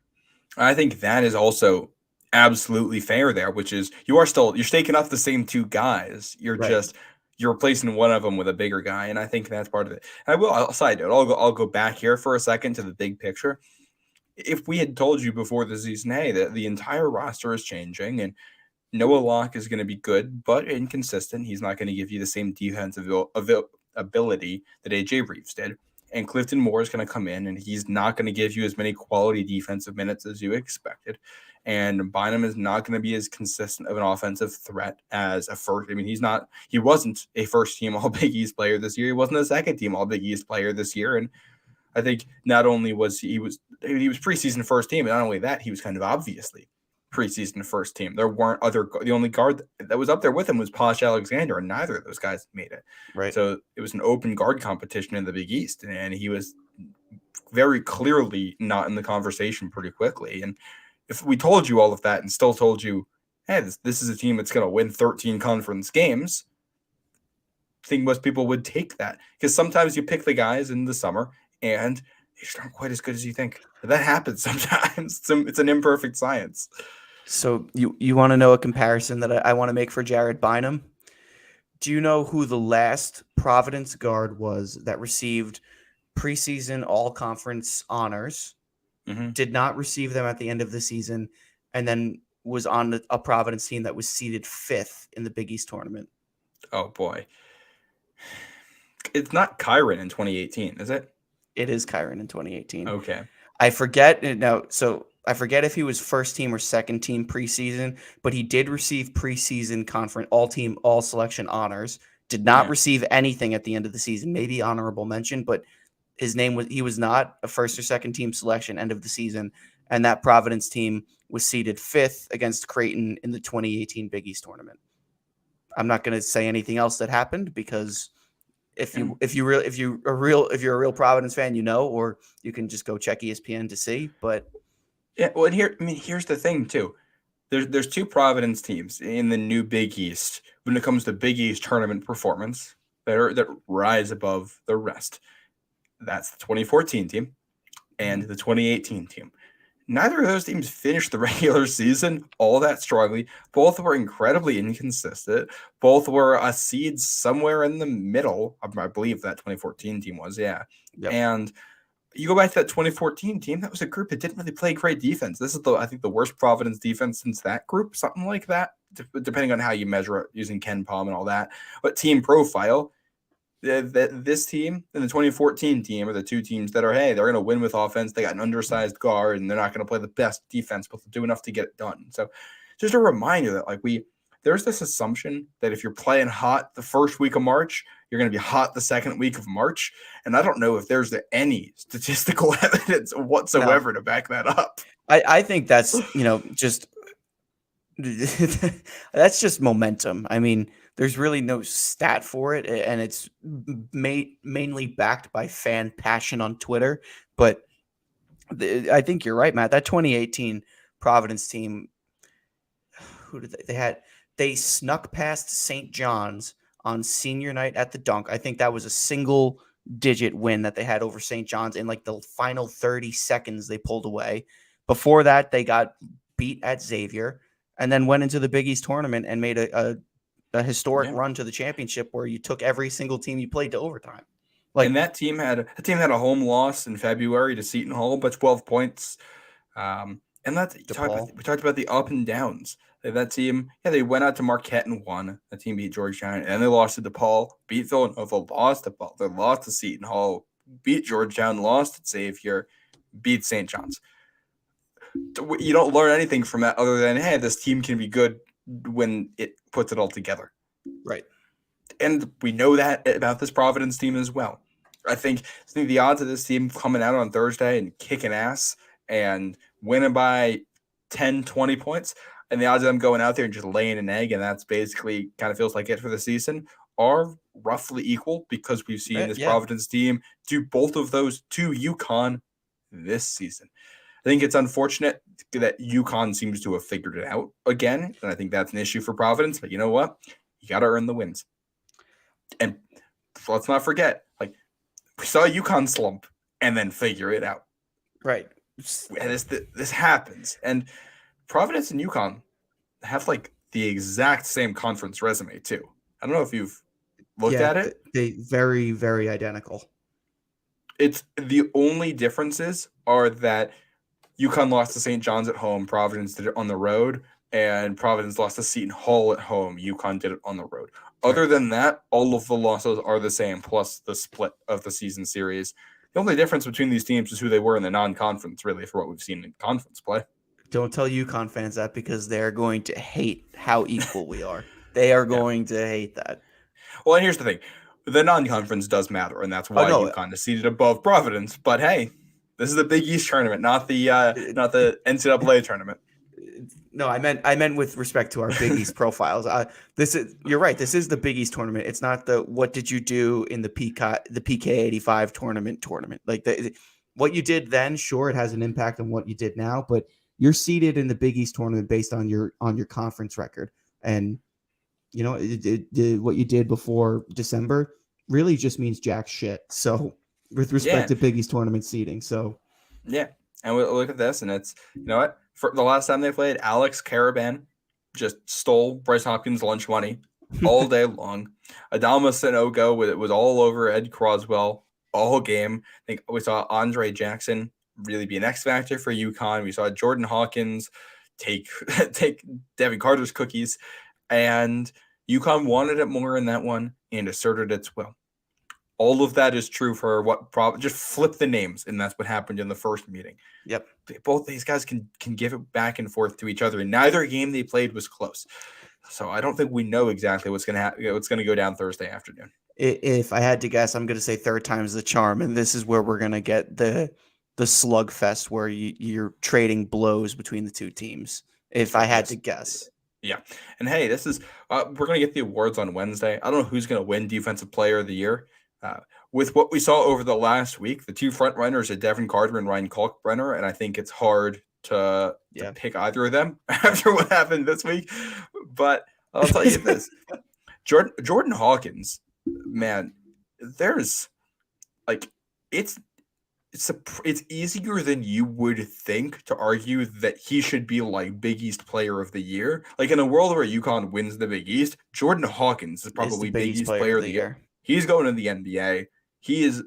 I think that is also absolutely fair there, which is you're staking off the same 2 guys. You're replacing one of them with a bigger guy, and I think that's part of it. And side note, I'll go back here for a second to the big picture. If we had told you before the season, hey, that the entire roster is changing and Noah Locke is going to be good but inconsistent, he's not going to give you the same defensive ability that AJ Reeves did. And Clifton Moore is going to come in, and he's not going to give you as many quality defensive minutes as you expected. And Bynum is not going to be as consistent of an offensive threat as a first. I mean, he wasn't a first-team All-Big East player this year. He wasn't a second-team All-Big East player this year. And I think not only was he was preseason first team, and not only that, he was kind of obviously preseason first team. There weren't the only guard that was up there with him was Posh Alexander, and neither of those guys made it. Right. So it was an open guard competition in the Big East, and he was very clearly not in the conversation pretty quickly. And if we told you all of that and still told you, hey, this is a team that's going to win 13 conference games, I think most people would take that, because sometimes you pick the guys in the summer and they just aren't quite as good as you think. That happens sometimes. It's an imperfect science. So you want to know a comparison that I want to make for Jared Bynum? Do you know who the last Providence guard was that received preseason all-conference honors, did not receive them at the end of the season, and then was on a Providence team that was seeded 5th in the Big East tournament? Oh, boy. It's not Kyron in 2018, is it? It is Kyron in 2018. Okay. I forget if he was first team or second team preseason, but he did receive preseason conference all-team, all-selection honors. Did not receive anything at the end of the season, maybe honorable mention, but he was not a first or second team selection end of the season, and that Providence team was seeded 5th against Creighton in the 2018 Big East tournament. I'm not going to say anything else that happened, because if you're a real Providence fan, or you can just go check ESPN to see. But yeah, well, here's the thing too. There's 2 Providence teams in the new Big East when it comes to Big East tournament performance that rise above the rest. That's the 2014 team and the 2018 team. Neither of those teams finished the regular season all that strongly. Both were incredibly inconsistent. Both were a seed somewhere in the middle. I believe that 2014 team was, yeah. Yep. And you go back to that 2014 team, that was a group that didn't really play great defense. This is, I think, the worst Providence defense since that group, something like that, depending on how you measure it using Ken Palm and all that. But team profile, this team and the 2014 team are the 2 teams that are, hey, they're going to win with offense. They got an undersized guard, and they're not going to play the best defense, but they'll do enough to get it done. So just a reminder that there's this assumption that if you're playing hot the first week of March, you're going to be hot the second week of March. And I don't know if there's any statistical evidence whatsoever to back that up. I think that's, just that's just momentum. I mean, there's really no stat for it, and it's mainly backed by fan passion on Twitter. But I think you're right, Matt. That 2018 Providence team, who did they had? They snuck past St. John's on senior night at the Dunk. I think that was a single-digit win that they had over St. John's. In the final 30 seconds, they pulled away. Before that, they got beat at Xavier, and then went into the Big East tournament and made a a historic Yeah. run to the championship where you took every single team you played to overtime. Like, And that team had a home loss in February to Seton Hall by 12 points. And we talked about the up and downs. That team, they went out to Marquette and won. That team beat Georgetown, and they lost to DePaul, beat Villanova, lost to Butler, lost to Seton Hall, beat Georgetown, lost to Xavier, beat St. John's. You don't learn anything from that other than, hey, this team can be good when it puts it all together. right. And we know that about this Providence team as well. I think the odds of this team coming out on Thursday and kicking ass and winning by 10, 20 points, and the odds of them going out there and just laying an egg, and that's basically kind of feels like it for the season, are roughly equal because we've seen this Providence team do both of those to UConn this season. I think it's unfortunate that UConn seems to have figured it out again, and I think that's an issue for Providence, but you know what? You got to earn the wins. And let's not forget, like, we saw UConn slump and then figure it out. Right. And this happens. And Providence and UConn have like the exact same conference resume too. I don't know if you've looked at it. They very, very identical. It's the only differences are that UConn lost to St. John's at home, Providence did it on the road, and Providence lost to Seton Hall at home. UConn did it on the road. Other than that, all of the losses are the same, plus the split of the season series. The only difference between these teams is who they were in the non-conference, really, for what we've seen in conference play. Don't tell UConn fans that because they're going to hate how equal we are. They are going to hate that. Well, and here's the thing. The non-conference does matter, and that's why UConn is seated above Providence. But hey, this is the Big East tournament, not the NCAA tournament. No, I meant with respect to our Big East profiles. You're right. This is the Big East tournament. It's not the what did you do in the PK 85 tournament. Like what you did then, sure, it has an impact on what you did now, but you're seated in the Big East tournament based on your conference record. And you know, what you did before December really just means jack shit. So with respect to Big East tournament seeding, and we look at this, and it's, you know what? For the last time they played, Alex Caravan just stole Bryce Hopkins' lunch money all day long. Adama Sanogo was all over Ed Croswell all game. I think we saw Andre Jackson really be an X factor for UConn. We saw Jordan Hawkins take Devin Carter's cookies, and UConn wanted it more in that one and asserted its will. All of that is true for just flip the names, and that's what happened in the first meeting. Yep. Both these guys can give it back and forth to each other, and neither game they played was close. So I don't think we know exactly what's going to happen. What's going to go down Thursday afternoon. If I had to guess, I'm going to say third time's the charm, and this is where we're going to get the slugfest where you're trading blows between the two teams. If I had to guess. Yeah. And hey, this is we're going to get the awards on Wednesday. I don't know who's going to win Defensive Player of the Year. With what we saw over the last week, the two front runners are Devin Carter and Ryan Kalkbrenner, and I think it's hard to pick either of them after what happened this week. But I'll tell you this. Jordan Hawkins, man, there's like it's easier than you would think to argue that he should be like Big East Player of the Year. Like in a world where UConn wins the Big East, Jordan Hawkins is probably Big East Player of the Year. He's going to the NBA. He is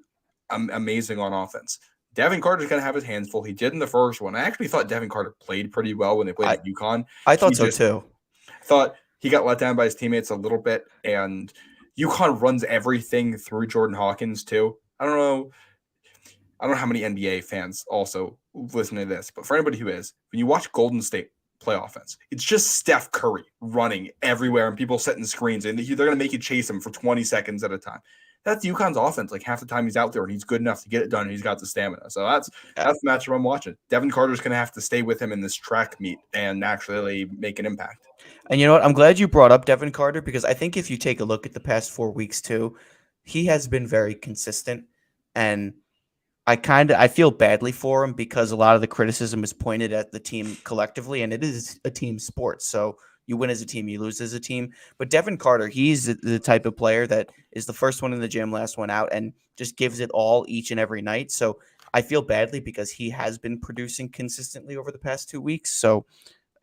amazing on offense. Devin Carter's going to have his hands full. He did in the first one. I actually thought Devin Carter played pretty well when they played at UConn. I thought so too. I thought he got let down by his teammates a little bit, and UConn runs everything through Jordan Hawkins too. I don't know how many NBA fans also listen to this, but for anybody who is, when you watch Golden State play offense, it's just Steph Curry running everywhere and people setting screens, and they're going to make you chase him for 20 seconds at a time. That's UConn's offense. Like half the time he's out there and he's good enough to get it done, and he's got the stamina. So that's the matchup I'm watching. Devin Carter's going to have to stay with him in this track meet and actually make an impact. And you know what? I'm glad you brought up Devin Carter, because I think if you take a look at the past 4 weeks too, he has been very consistent, and I feel badly for him because a lot of the criticism is pointed at the team collectively, and it is a team sport. So you win as a team, you lose as a team. But Devin Carter, he's the type of player that is the first one in the gym, last one out, and just gives it all each and every night. So I feel badly because he has been producing consistently over the past 2 weeks. So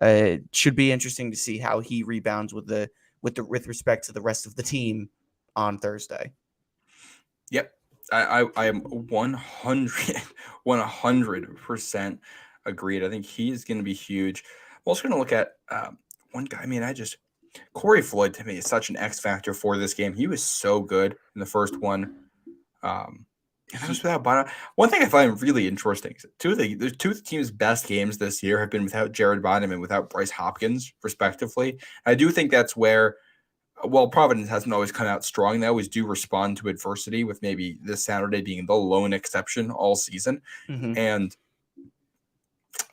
it should be interesting to see how he rebounds with the with respect to the rest of the team on Thursday. Yep. I am 100% agreed. I think he is going to be huge. I'm also going to look at one guy. I mean, Corey Floyd to me is such an X factor for this game. He was so good in the first one. And that was without Bono. One thing I find really interesting is two of the team's best games this year have been without Jared Bynum and without Bryce Hopkins, respectively. I do think that's where, well, Providence hasn't always come out strong. They always do respond to adversity, with maybe this Saturday being the lone exception all season. Mm-hmm. And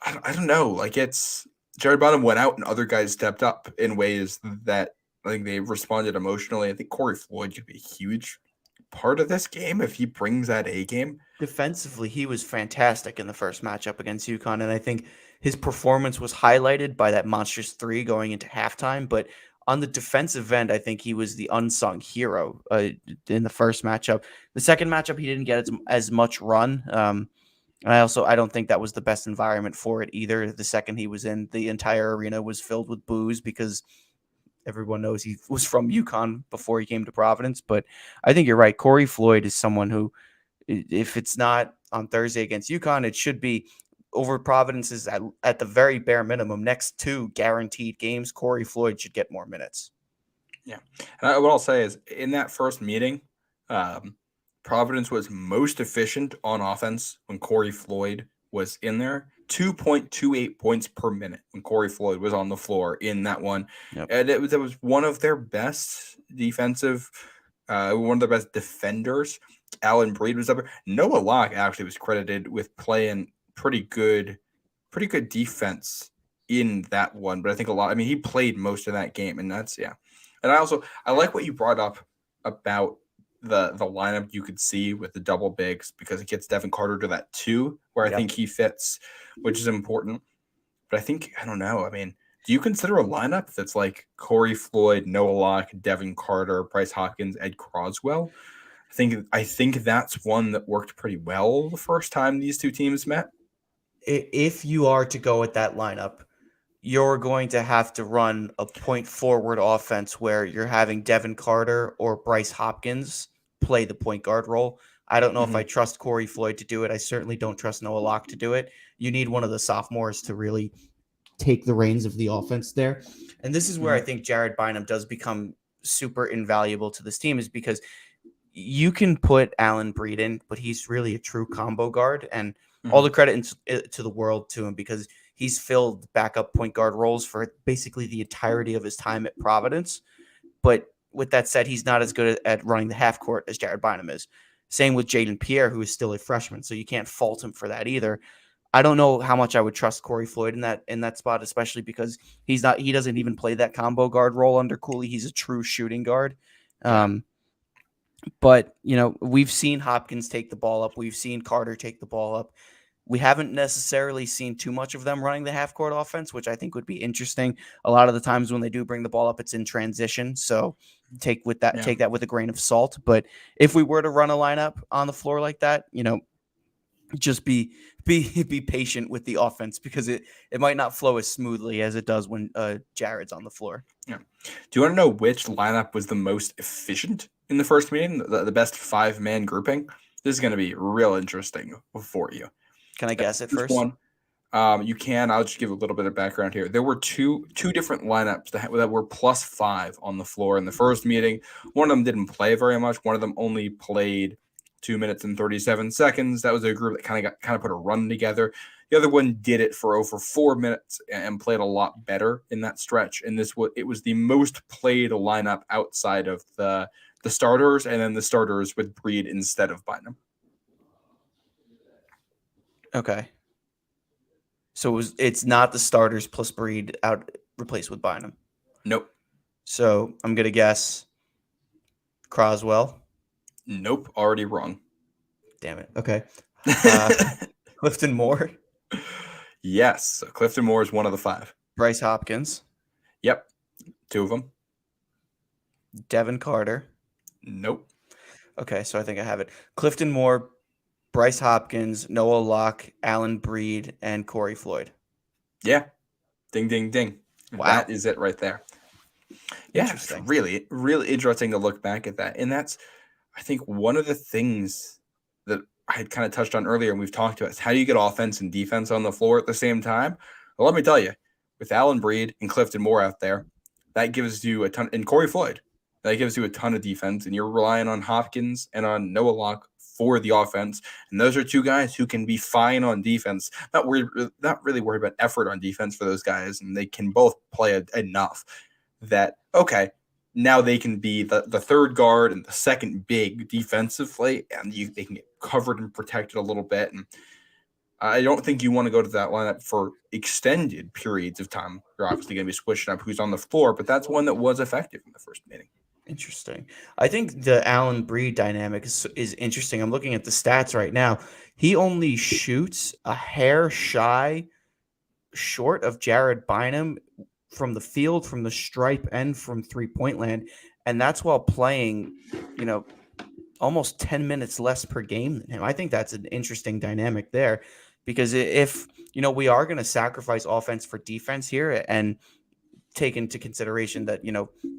I don't know, like it's Jared Bynum went out and other guys stepped up in ways that I think they responded emotionally. I think Corey Floyd could be a huge part of this game if he brings that A game. Defensively, he was fantastic in the first matchup against UConn, and I think his performance was highlighted by that monstrous 3 going into halftime. But on the defensive end, I think he was the unsung hero in the first matchup. The second matchup, he didn't get as much run. And I don't think that was the best environment for it either. The second he was in, the entire arena was filled with boos because everyone knows he was from UConn before he came to Providence. But I think you're right. Corey Floyd is someone who, if it's not on Thursday against UConn, it should be over Providence's at the very bare minimum. Next 2 guaranteed games, Corey Floyd should get more minutes. Yeah. And what I'll say is in that first meeting, Providence was most efficient on offense when Corey Floyd was in there. 2.28 points per minute when Corey Floyd was on the floor in that one. Yep. And it was one of their best defensive, one of their best defenders. Alan Breed was up there. Noah Locke actually was credited with playing pretty good defense in that one. But I think he played most of that game, and that's, yeah. And I like what you brought up about the lineup you could see with the double bigs, because it gets Devin Carter to that 2 where I think he fits, which is important. But I don't know. I mean, do you consider a lineup that's like Corey Floyd, Noah Locke, Devin Carter, Bryce Hopkins, Ed Croswell? I think that's one that worked pretty well the first time these two teams met. If you are to go with that lineup, you're going to have to run a point forward offense where you're having Devin Carter or Bryce Hopkins play the point guard role. I don't know if I trust Corey Floyd to do it. I certainly don't trust Noah Locke to do it. You need one of the sophomores to really take the reins of the offense there. And this is where I think Jared Bynum does become super invaluable to this team, is because you can put Alan Breed in, but he's really a true combo guard, and all the credit to the world to him, because he's filled backup point guard roles for basically the entirety of his time at Providence. But with that said, he's not as good at running the half court as Jared Bynum is. Same with Jaden Pierre, who is still a freshman, so you can't fault him for that either. I don't know how much I would trust Corey Floyd in that spot, especially because he doesn't even play that combo guard role under Cooley. He's a true shooting guard. But, we've seen Hopkins take the ball up. We've seen Carter take the ball up. We haven't necessarily seen too much of them running the half-court offense, which I think would be interesting. A lot of the times when they do bring the ball up, it's in transition. So take that with a grain of salt. But if we were to run a lineup on the floor like that, just be patient with the offense, because it might not flow as smoothly as it does when Jared's on the floor. Yeah. Do you want to know which lineup was the most efficient in the first meeting? The best 5-man grouping? This is going to be real interesting for you. Can I guess it first? One, you can. I'll just give a little bit of background here. There were two different lineups that were +5 on the floor in the first meeting. One of them didn't play very much. One of them only played 2 minutes and 37 seconds. That was a group that kind of put a run together. The other one did it for over 4 minutes and played a lot better in that stretch. And it was the most played lineup outside of the starters, and then the starters with Breed instead of Bynum. Okay. So it's not the starters plus Breed replaced with Bynum. Nope. So I'm gonna guess Croswell. Nope. Already wrong. Damn it. Okay. Clifton Moore. Yes. So Clifton Moore is one of the 5. Bryce Hopkins. Yep. 2 of them. Devin Carter. Nope. Okay, so I think I have it. Clifton Moore, Bryce Hopkins, Noah Locke, Alan Breed, and Corey Floyd. Yeah. Ding, ding, ding. Wow. That is it right there. Yeah, it's Interesting. really, really interesting to look back at that. And that's, I think, one of the things that I had kind of touched on earlier and we've talked about is how do you get offense and defense on the floor at the same time? Well, let me tell you, with Allen Breed and Clifton Moore out there, that gives you a ton, and Corey Floyd, that gives you a ton of defense, and you're relying on Hopkins and on Noah Locke for the offense. And those are two guys who can be fine on defense, not really worried about effort on defense for those guys, and they can both play enough that, okay, now they can be the third guard and the second big defensively, and they can get covered and protected a little bit. And I don't think you want to go to that lineup for extended periods of time. You're obviously going to be switching up who's on the floor, but that's one that was effective in the first meeting. Interesting. I think the Allen Breed dynamic is interesting. I'm looking at the stats right now. He only shoots a hair shy short of Jared Bynum from the field, from the stripe, and from 3-point land. And that's while playing, almost 10 minutes less per game than him. I think that's an interesting dynamic there because if, we are going to sacrifice offense for defense here and take into consideration that,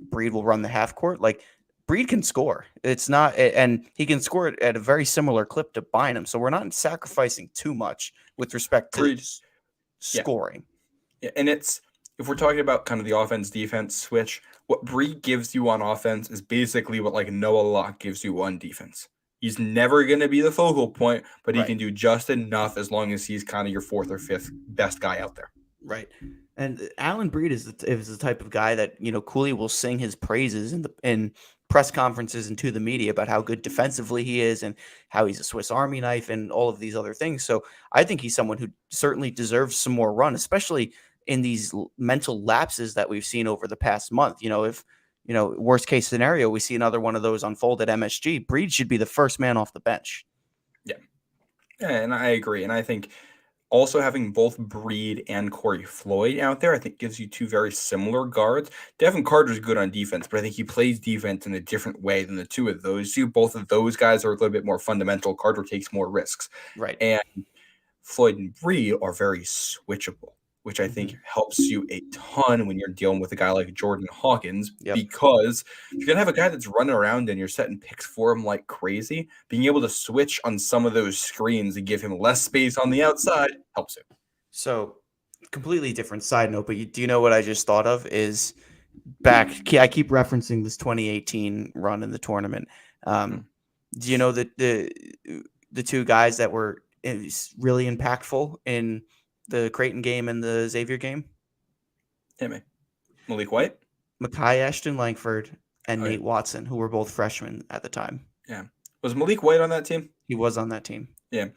Breed will run the half court, like Breed can score. It's not, and he can score it at a very similar clip to Bynum. So we're not sacrificing too much with respect to Breed, yeah. scoring. Yeah, and it's, if we're talking about kind of the offense defense switch, what Breed gives you on offense is basically what like Noah Locke gives you on defense. He's never going to be the focal point, but he can do just enough as long as he's kind of your fourth or fifth best guy out there. Right. And Allen Breed is the type of guy that, Cooley will sing his praises in press conferences and to the media about how good defensively he is and how he's a Swiss Army knife and all of these other things. So I think he's someone who certainly deserves some more run, especially in these mental lapses that we've seen over the past month. If, worst case scenario, we see another one of those unfold at MSG, Breed should be the first man off the bench. Yeah. Yeah, and I agree. And I think also having both Breed and Corey Floyd out there, I think gives you two very similar guards. Devin Carter's good on defense, but I think he plays defense in a different way than the two of those two. Both of those guys are a little bit more fundamental. Carter takes more risks. Right. And Floyd and Breed are very switchable, which I think helps you a ton when you're dealing with a guy like Jordan Hawkins, because if you're going to have a guy that's running around and you're setting picks for him like crazy, being able to switch on some of those screens and give him less space on the outside helps him. So, completely different side note, but do you know what I just thought of is I keep referencing this 2018 run in the tournament. Do you know that the two guys that were really impactful in the Creighton game and the Xavier game? Hit me. Malik White? Mekhi Ashton Langford and Nate Watson, who were both freshmen at the time. Yeah. Was Malik White on that team? He was on that team. Yeah.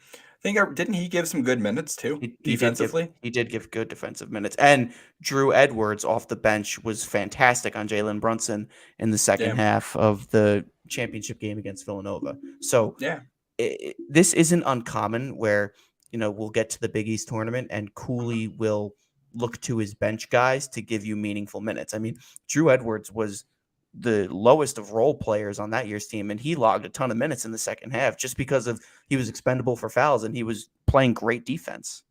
Didn't he give some good minutes too, defensively? He did give good defensive minutes. And Drew Edwards off the bench was fantastic on Jalen Brunson in the second half of the championship game against Villanova. So this isn't uncommon where, we'll get to the Big East tournament and Cooley will look to his bench guys to give you meaningful minutes. I mean, Drew Edwards was the lowest of role players on that year's team, and he logged a ton of minutes in the second half just because he was expendable for fouls and he was playing great defense.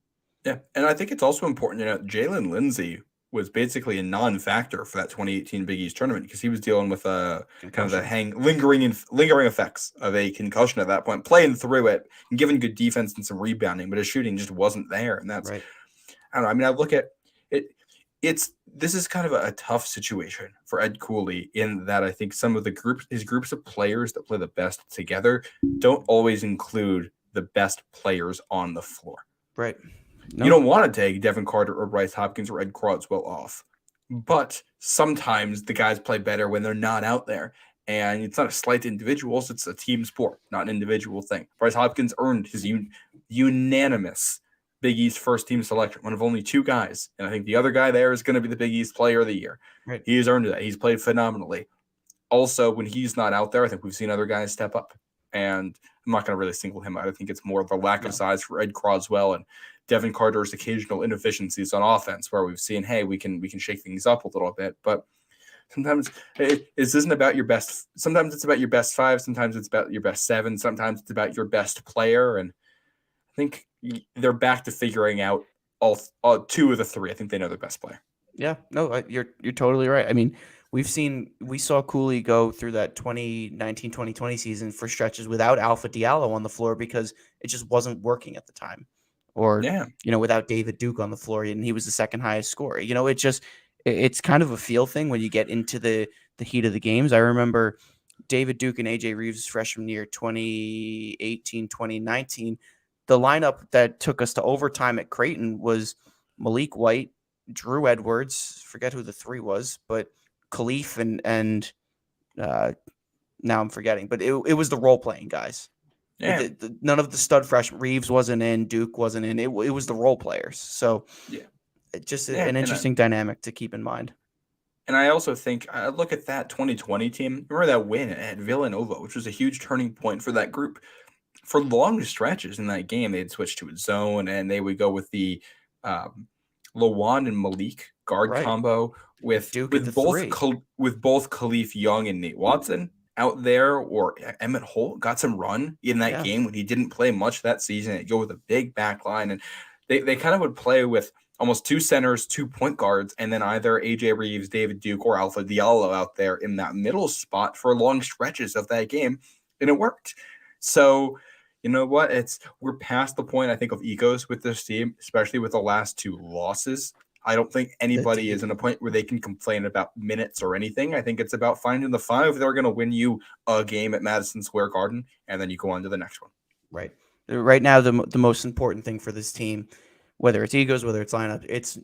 Yeah, and I think it's also important, Jalen Lindsey was basically a non-factor for that 2018 Big East tournament because he was dealing with kind of the lingering effects of a concussion at that point, playing through it and giving good defense and some rebounding, but his shooting just wasn't there, and that's right. I don't know. I mean, I look at it. This is kind of a tough situation for Ed Cooley in that I think some of his groups of players that play the best together don't always include the best players on the floor. Right. No. You don't want to take Devin Carter or Bryce Hopkins or Ed Croswell off, but sometimes the guys play better when they're not out there. And it's not a slight to individuals; it's a team sport, not an individual thing. Bryce Hopkins earned his unanimous Big East first team selection, one of only two guys. And I think the other guy there is going to be the Big East player of the year. Right. He has earned that. He's played phenomenally. Also, when he's not out there, I think we've seen other guys step up. And I'm not going to really single him out. I think it's more of a lack of size for Ed Croswell and Devin Carter's occasional inefficiencies on offense where we've seen, hey, we can shake things up a little bit. But sometimes it isn't about your best. Sometimes it's about your best five. Sometimes it's about your best seven. Sometimes it's about your best player. And I think they're back to figuring out all two of the three. I think they know their best player. Yeah, no, you're totally right. I mean, We saw Cooley go through that 2019-2020 season for stretches without Alpha Diallo on the floor because it just wasn't working at the time. Or, Yeah, without David Duke on the floor and he was the second highest scorer. It's kind of a feel thing when you get into the heat of the games. I remember David Duke and AJ Reeves' freshman year, 2018-2019. The lineup that took us to overtime at Creighton was Malik White, Drew Edwards, forget who the three was, but Khalif and uh, now I'm forgetting, but it was the role playing guys. yeah, None of the stud fresh Reeves wasn't in, Duke wasn't in. It was the role players. So yeah, just yeah. an interesting dynamic to keep in mind. And I also think I look at that 2020 team. Remember that win at Villanova, which was a huge turning point for that group. For long stretches in that game, they'd switch to a zone and they would go with the um, Lawan and Malik guard Right. combo with Duke at the three. With both Khalif Young and Nate Watson out there, or Emmett Holt got some run in that Yeah. game when he didn't play much that season. They'd go with a big back line, and they kind of would play with almost two centers, 2 point guards, and then either AJ Reeves, David Duke, or Alpha Diallo out there in that middle spot for long stretches of that game, and it worked. So you know what? We're past the point I think of egos with this team, especially with the last two losses. I don't think anybody is in a point where they can complain about minutes or anything. I think it's about finding the five that are going to win you a game at Madison Square Garden, and then you go on to the next one. Right. Right now, the most important thing for this team, whether it's egos, whether it's lineup, it's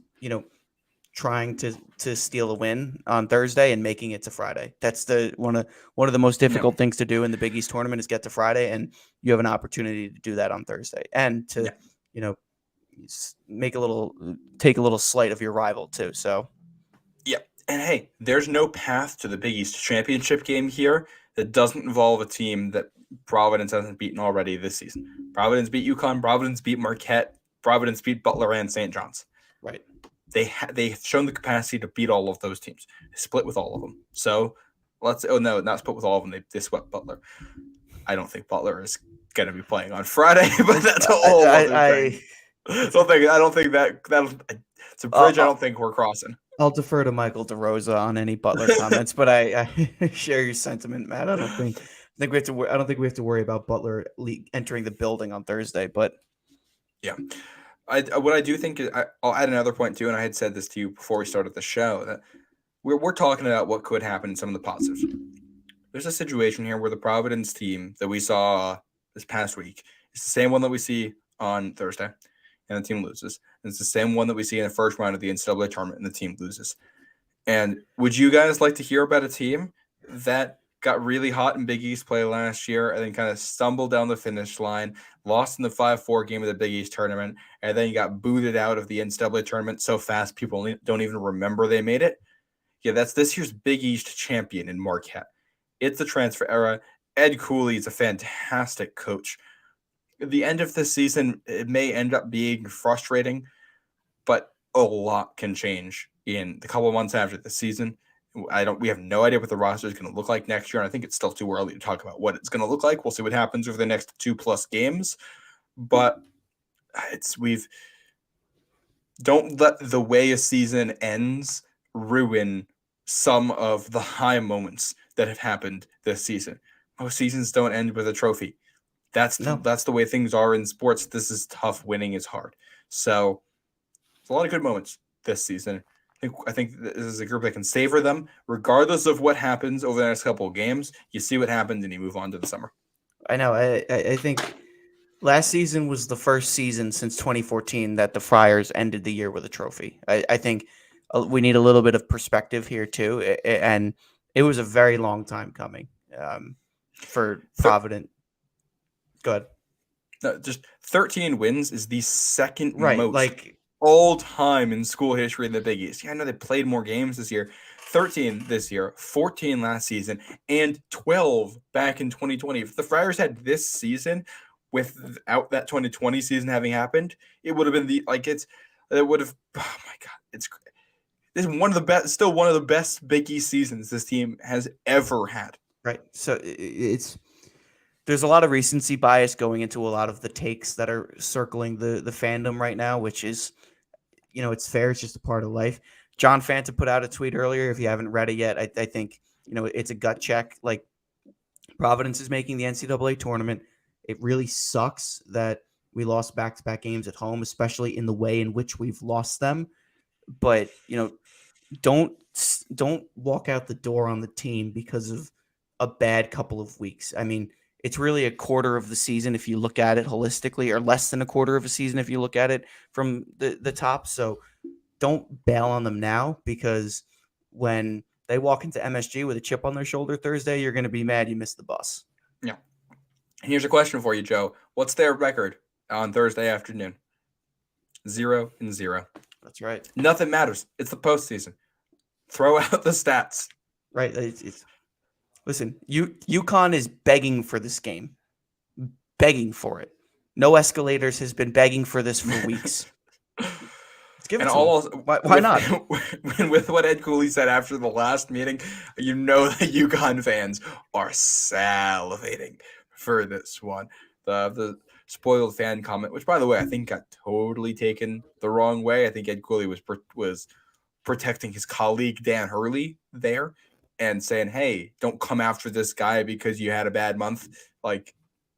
trying to steal a win on Thursday and making it to Friday. That's the one of the most No, difficult things to do in the Big East tournament is get to Friday, and you have an opportunity to do that on Thursday and to no. take a little slight of your rival too. So Yeah. And hey, there's no path to the Big East championship game here that doesn't involve a team that Providence hasn't beaten already this season. Providence beat UConn, Providence beat Marquette, Providence beat Butler and St. John's. right. They've shown the capacity to beat all of those teams. They split with all of them. So not split with all of them. They swept Butler. I don't think Butler is going to be playing on Friday, but that's a whole other thing. I don't think that it's a bridge I don't think we're crossing. I'll defer to Michael DeRosa on any Butler comments, but I share your sentiment, Matt. I don't think we have to. I don't think we have to worry about Butler entering the building on Thursday. But yeah, what I do think is I'll add another point too, and I had said this to you before we started the show that we're talking about what could happen in some of the positives. There's a situation here where the Providence team that we saw this past week is the same one that we see on Thursday, and the team loses. And it's the same one that we see in the first round of the NCAA tournament, and the team loses. And would you guys like to hear about a team that got really hot in Big East play last year and then kind of stumbled down the finish line, lost in the 5-4 game of the Big East tournament, and then got booted out of the NCAA tournament so fast people don't even remember they made it? Yeah, that's this year's Big East champion in Marquette. It's the transfer era. Ed Cooley is a fantastic coach. At the end of the season, it may end up being frustrating, but a lot can change in the couple of months after the season. We have no idea what the roster is going to look like next year, and I think it's still too early to talk about what it's going to look like. We'll see what happens over the next 2+ games, but don't let the way a season ends ruin some of the high moments that have happened this season. Most seasons don't end with a trophy. That's the way things are in sports. This is tough. Winning is hard. So it's a lot of good moments this season. I think this is a group that can savor them, regardless of what happens over the next couple of games. You see what happens, and you move on to the summer. I know. I think last season was the first season since 2014 that the Friars ended the year with a trophy. I think we need a little bit of perspective here too, and it was a very long time coming for Providence. Go ahead. No, just 13 wins is the second Right, most like all time in school history in the Big East. Yeah, I know they played more games this year. 13 this year, 14 last season, and 12 back in 2020. If the Friars had this season without that 2020 season having happened, it would have been oh my God, this is one of the best, still one of the best Big East seasons this team has ever had. Right. So there's a lot of recency bias going into a lot of the takes that are circling the fandom right now, which is, it's fair. It's just a part of life. John Fanta put out a tweet earlier. If you haven't read it yet, I think it's a gut check. Like Providence is making the NCAA tournament. It really sucks that we lost back-to-back games at home, especially in the way in which we've lost them. But don't walk out the door on the team because of a bad couple of weeks. I mean, it's really a quarter of the season if you look at it holistically, or less than a quarter of a season if you look at it from the top. So don't bail on them now, because when they walk into MSG with a chip on their shoulder Thursday, you're going to be mad you missed the bus. Yeah. Here's a question for you, Joe. What's their record on Thursday afternoon? 0-0. That's right. Nothing matters. It's the postseason. Throw out the stats. Right. Listen, UConn is begging for this game. Begging for it. No Escalators has been begging for this for weeks. Let's give it to them. Why not? With what Ed Cooley said after the last meeting, the UConn fans are salivating for this one. The spoiled fan comment, which, by the way, I think got totally taken the wrong way. I think Ed Cooley was protecting his colleague Dan Hurley there and saying, hey, don't come after this guy because you had a bad month. Like,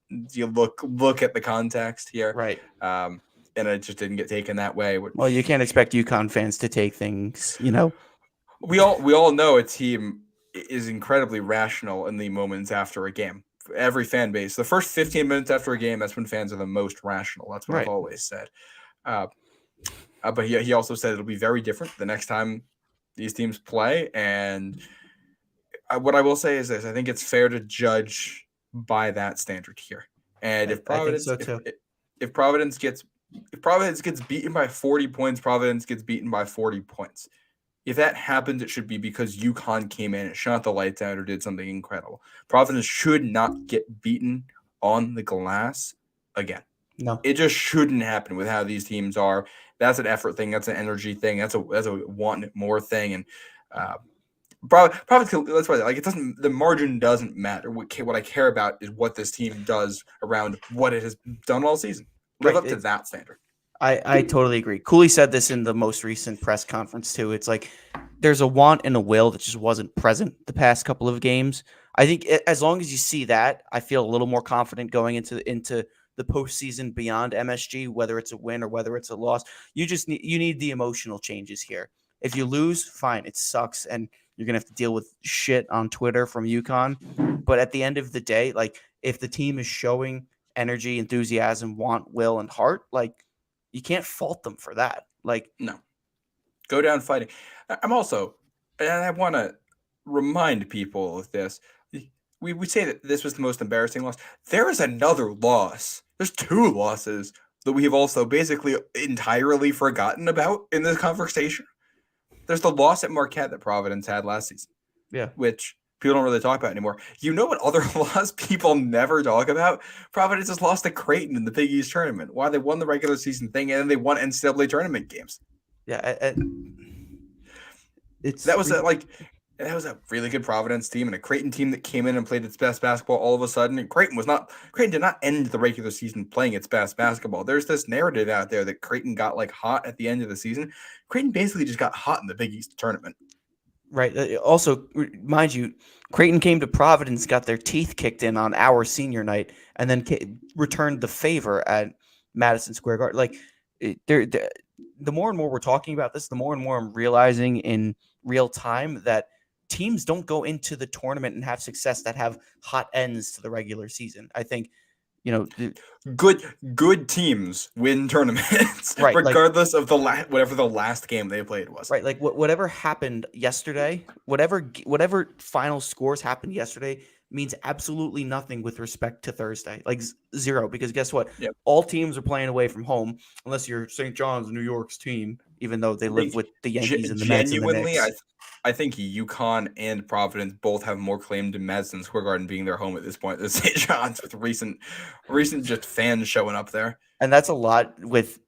you look at the context here. Right. And it just didn't get taken that way. Well, you can't expect UConn fans to take things, We all know a team is incredibly rational in the moments after a game. Every fan base, the first 15 minutes after a game, that's when fans are the most rational. That's what I've always said. But he also said it'll be very different the next time these teams play. And what I will say is this: I think it's fair to judge by that standard here. And if Providence, I think so too. if Providence gets beaten by 40 points, Providence gets beaten by 40 points. If that happens, it should be because UConn came in and shot the lights out or did something incredible. Providence should not get beaten on the glass again. No, it just shouldn't happen with how these teams are. That's an effort thing. That's an energy thing. That's a want more thing. And Providence, that's why, like, it doesn't. The margin doesn't matter. What I care about is what this team does around what it has done all season. Live up to that standard. I totally agree. Cooley said this in the most recent press conference too. It's like there's a want and a will that just wasn't present the past couple of games. I think as long as you see that, I feel a little more confident going into the postseason beyond MSG, whether it's a win or whether it's a loss. You need the emotional changes here. If you lose, fine, it sucks, and you're gonna have to deal with shit on Twitter from UConn. But at the end of the day, like, if the team is showing energy, enthusiasm, want, will, and heart, like, you can't fault them for that. Like, no, go down fighting. I'm also, and I want to remind people of this. We say that this was the most embarrassing loss. There is another loss. There's two losses that we have also basically entirely forgotten about in this conversation. There's the loss at Marquette that Providence had last season. Yeah. Which people don't really talk about anymore. You know what other loss people never talk about? Providence has lost to Creighton in the Big East tournament. Why? They won the regular season thing, and then they won NCAA tournament games. Yeah. That was a really good Providence team and a Creighton team that came in and played its best basketball all of a sudden. And Creighton did not end the regular season playing its best basketball. There's this narrative out there that Creighton got like hot at the end of the season. Creighton basically just got hot in the Big East tournament. Right. Also, mind you, Creighton came to Providence, got their teeth kicked in on our senior night, and then returned the favor at Madison Square Garden. Like, the more and more we're talking about this, the more and more I'm realizing in real time that teams don't go into the tournament and have success that have hot ends to the regular season. I think, good teams win tournaments, right, regardless of whatever the last game they played was. Right, like whatever happened yesterday, whatever final scores happened yesterday means absolutely nothing with respect to Thursday. Like zero, because guess what? Yep. All teams are playing away from home, unless you're St. John's, New York's team, even though they live with the Yankees and the Mets and the Knicks. I think UConn and Providence both have more claim to Madison Square Garden being their home at this point than St. John's, with recent just fans showing up there. And that's a lot with,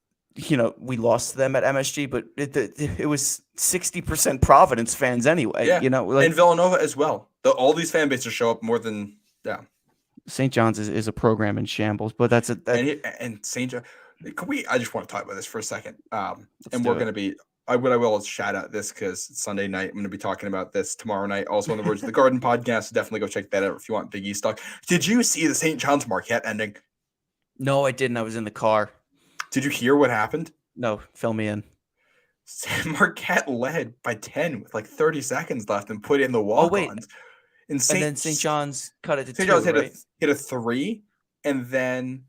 we lost to them at MSG, but it was 60% Providence fans anyway. Yeah. And Villanova as well. All these fan bases show up more than St. John's is a program in shambles, but and St. John. I just want to talk about this for a second. And we're going to be what I will is shout out this because it's Sunday night. I'm going to be talking about this tomorrow night. Also on the Roads to the Garden podcast. So definitely go check that out if you want Big East talk. Did you see the St. John's Marquette ending? No, I didn't. I was in the car. Did you hear what happened? No, fill me in. Marquette led by 10 with like 30 seconds left and put in the Oh, wait. walk-ons. And then St. John's cut it to St. 2, John's right? hit a 3 and then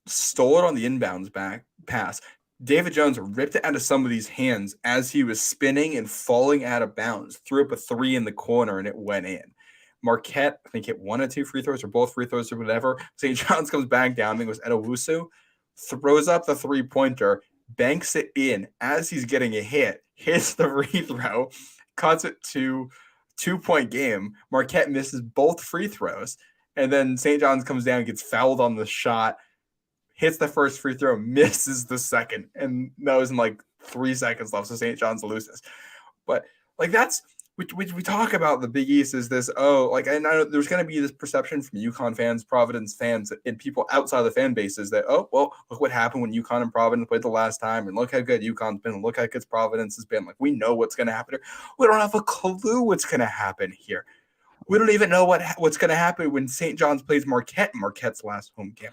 stole it on the inbounds back pass. David Jones ripped it out of somebody's hands as he was spinning and falling out of bounds, threw up a 3 in the corner, and it went in. Marquette, I think, hit 1 or 2 free throws or both free throws or whatever. St. John's comes back down. I think it was Edowusu, throws up the three-pointer, banks it in as he's getting a hit, hits the free throw, cuts it to 2-point game. Marquette misses both free throws, and then St. John's comes down, gets fouled on the shot, hits the first free throw, misses the second, and that was in like 3 seconds left, so St. John's loses. But like that's we talk about the Big East is this, I know there's going to be this perception from UConn fans, Providence fans, and people outside the fan bases that, look what happened when UConn and Providence played the last time, and look how good UConn's been, and look how good Providence has been. Like, we know what's going to happen here. We don't have a clue what's going to happen here. We don't even know what's going to happen when St. John's plays Marquette in Marquette's last home game.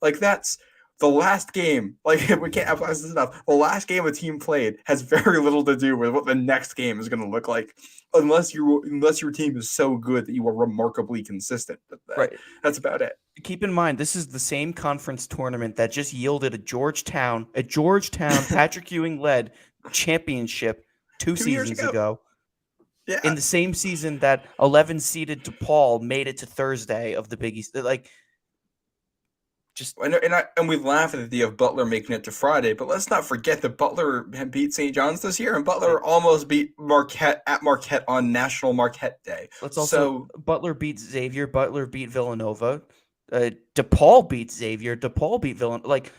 Like, that's the last game. Like, we can't emphasize this enough. The last game a team played has very little to do with what the next game is going to look like, unless your team is so good that you are remarkably consistent. Right. That's about it. Keep in mind, this is the same conference tournament that just yielded a Georgetown Patrick Ewing led championship two seasons ago. Yeah. In the same season that 11 seeded DePaul made it to Thursday of the Big East. Like, just and we laugh at the idea of Butler making it to Friday, but let's not forget that Butler beat St. John's this year, and Butler almost beat Marquette at Marquette on National Marquette Day. Butler beat Xavier, Butler beat Villanova, DePaul beat Xavier, DePaul beat Villanova. Like,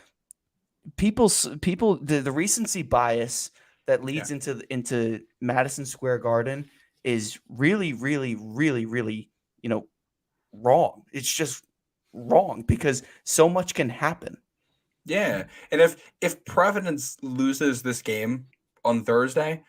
the recency bias that leads into Madison Square Garden is really, really, really, really, wrong. It's just wrong because so much can happen. Yeah. And if Providence loses this game on Thursday,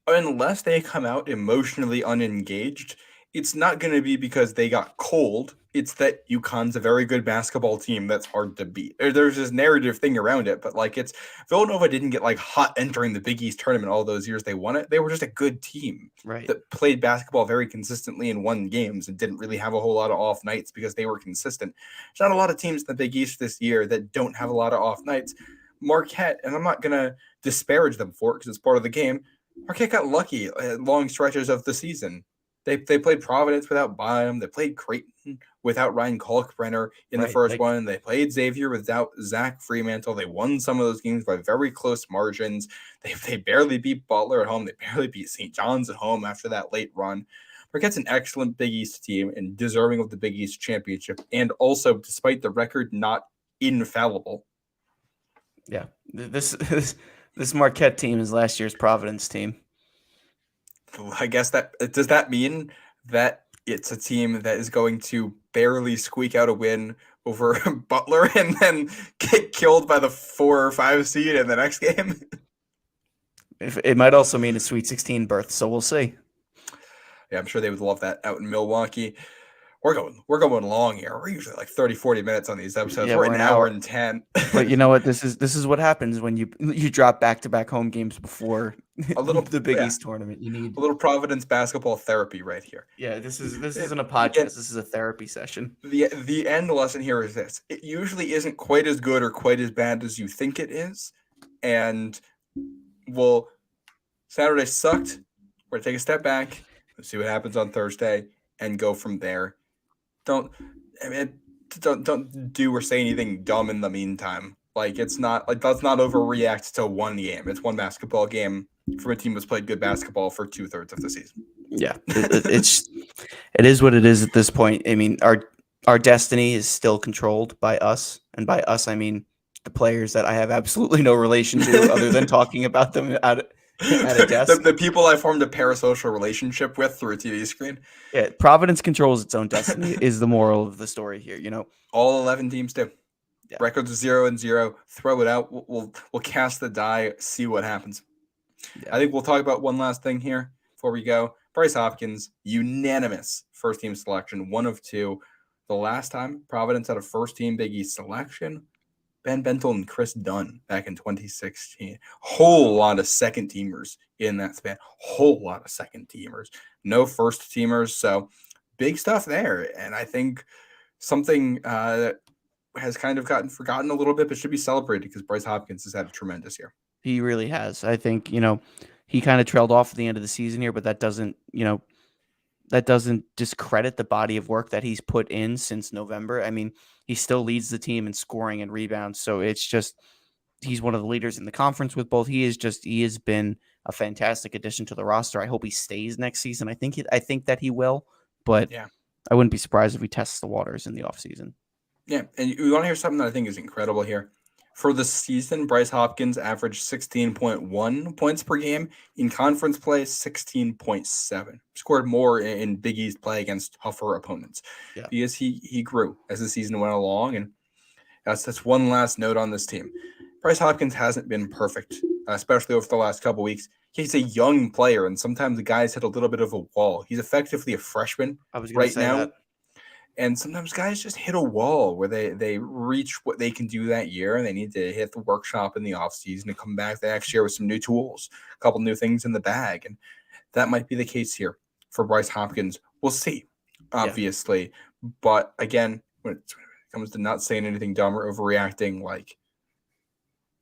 unless they come out emotionally unengaged, it's not going to be because they got cold. It's that UConn's a very good basketball team that's hard to beat. There's this narrative thing around it, but it's Villanova didn't get hot entering the Big East tournament all those years they won it. They were just a good team that played basketball very consistently and won games and didn't really have a whole lot of off nights because they were consistent. There's not a lot of teams in the Big East this year that don't have a lot of off nights. Marquette, and I'm not going to disparage them for it because it's part of the game, Marquette got lucky at long stretches of the season. They played Providence without Byam. They played Creighton without Ryan Kalkbrenner in the first one. They played Xavier without Zach Fremantle. They won some of those games by very close margins. They barely beat Butler at home. They barely beat St. John's at home after that late run. Marquette's an excellent Big East team and deserving of the Big East championship, and also, despite the record, not infallible. Yeah, this Marquette team is last year's Providence team. I guess does that mean that it's a team that is going to barely squeak out a win over Butler and then get killed by the 4 or 5 seed in the next game? It might also mean a Sweet 16 berth, so we'll see. Yeah, I'm sure they would love that out in Milwaukee. We're going long here. We're usually 30, 40 minutes on these episodes. Yeah, we're an hour and 10. But you know what? This is what happens when you drop back-to-back home games before the Big East tournament. You need a little Providence basketball therapy right here. Yeah, this isn't a podcast. This is a therapy session. The end lesson here is this: it usually isn't quite as good or quite as bad as you think it is. And Saturday sucked. We're gonna take a step back. Let's see what happens on Thursday and go from there. Don't do or say anything dumb in the meantime. Let's not overreact to one game. It's one basketball game from a team that's played good basketball for 2/3 of the season. Yeah, it is what it is at this point. I mean, our destiny is still controlled by us, and by us I mean the players that I have absolutely no relation to other than talking about them at a desk. The people I formed a parasocial relationship with through a TV screen. Yeah, Providence controls its own destiny is the moral of the story here. All 11 teams do. Yeah. Records 0-0. Throw it out. We'll cast the die, see what happens. Yeah. I think we'll talk about one last thing here before we go. Bryce Hopkins, unanimous first team selection, 1 of 2. The last time Providence had a first team Big East selection, Ben Bentel and Chris Dunn back in 2016. Whole lot of second teamers in that span. Whole lot of second teamers. No first teamers. So big stuff there. And I think something that has kind of gotten forgotten a little bit, but should be celebrated because Bryce Hopkins has had a tremendous year. He really has. I think, he kind of trailed off at the end of the season here, but that doesn't discredit the body of work that he's put in since November. I mean, he still leads the team in scoring and rebounds. So it's just, he's one of the leaders in the conference with both. He has been a fantastic addition to the roster. I hope he stays next season. I think that he will, but Yeah. I wouldn't be surprised if he tests the waters in the offseason. Yeah. And you want to hear something that I think is incredible here. For the season, Bryce Hopkins averaged 16.1 points per game. In conference play, 16.7. Scored more in Big East play against tougher opponents. Yeah. Because he grew as the season went along. And that's one last note on this team. Bryce Hopkins hasn't been perfect, especially over the last couple weeks. He's a young player, and sometimes the guys hit a little bit of a wall. He's effectively a freshman I was going to say now. that. And sometimes guys just hit a wall where they reach what they can do that year, and they need to hit the workshop in the offseason to come back the next year with some new tools, a couple new things in the bag. And that might be the case here for Bryce Hopkins. We'll see, obviously. Yeah. But again, when it comes to not saying anything dumb or overreacting, like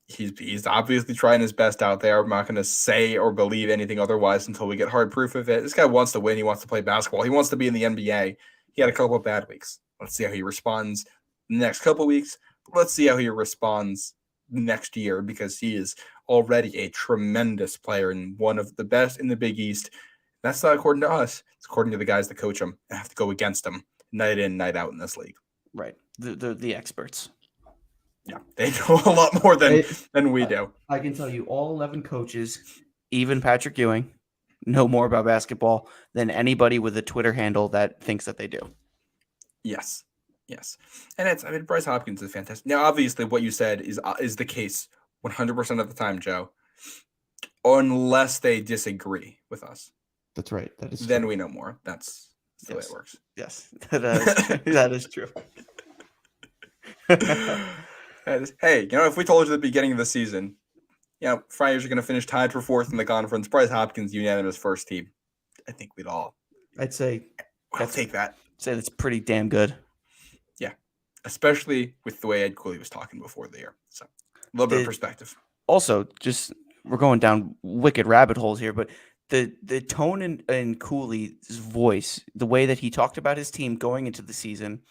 he's obviously trying his best out there. I'm not going to say or believe anything otherwise until we get hard proof of it. This guy wants to win. He wants to play basketball. He wants to be in the NBA. He had a couple of bad weeks. Let's see how he responds the next couple of weeks. Let's see how he responds next year, because he is already a tremendous player and one of the best in the Big East. That's not according to us. It's according to the guys that coach him and have to go against him night in, night out in this league. Right. The experts. Yeah, they know a lot more than we do. I can tell you all 11 coaches, even Patrick Ewing, know more about basketball than anybody with a Twitter handle that thinks that they do. Yes. And Bryce Hopkins is fantastic. Now, obviously, what you said is the case 100% of the time, Joe, unless they disagree with us. That's right. That is then true. We know more. That's the way it works. Yes, that is true. Hey, if we told you at the beginning of the season, Friars are going to finish tied for 4th in the conference, Bryce Hopkins unanimous first team, I think we'd all. I'd say I'll take that. Say that's pretty damn good. Yeah, especially with the way Ed Cooley was talking before the year. So a little bit of perspective. Also, just we're going down wicked rabbit holes here, but the tone in Cooley's voice, the way that he talked about his team going into the season,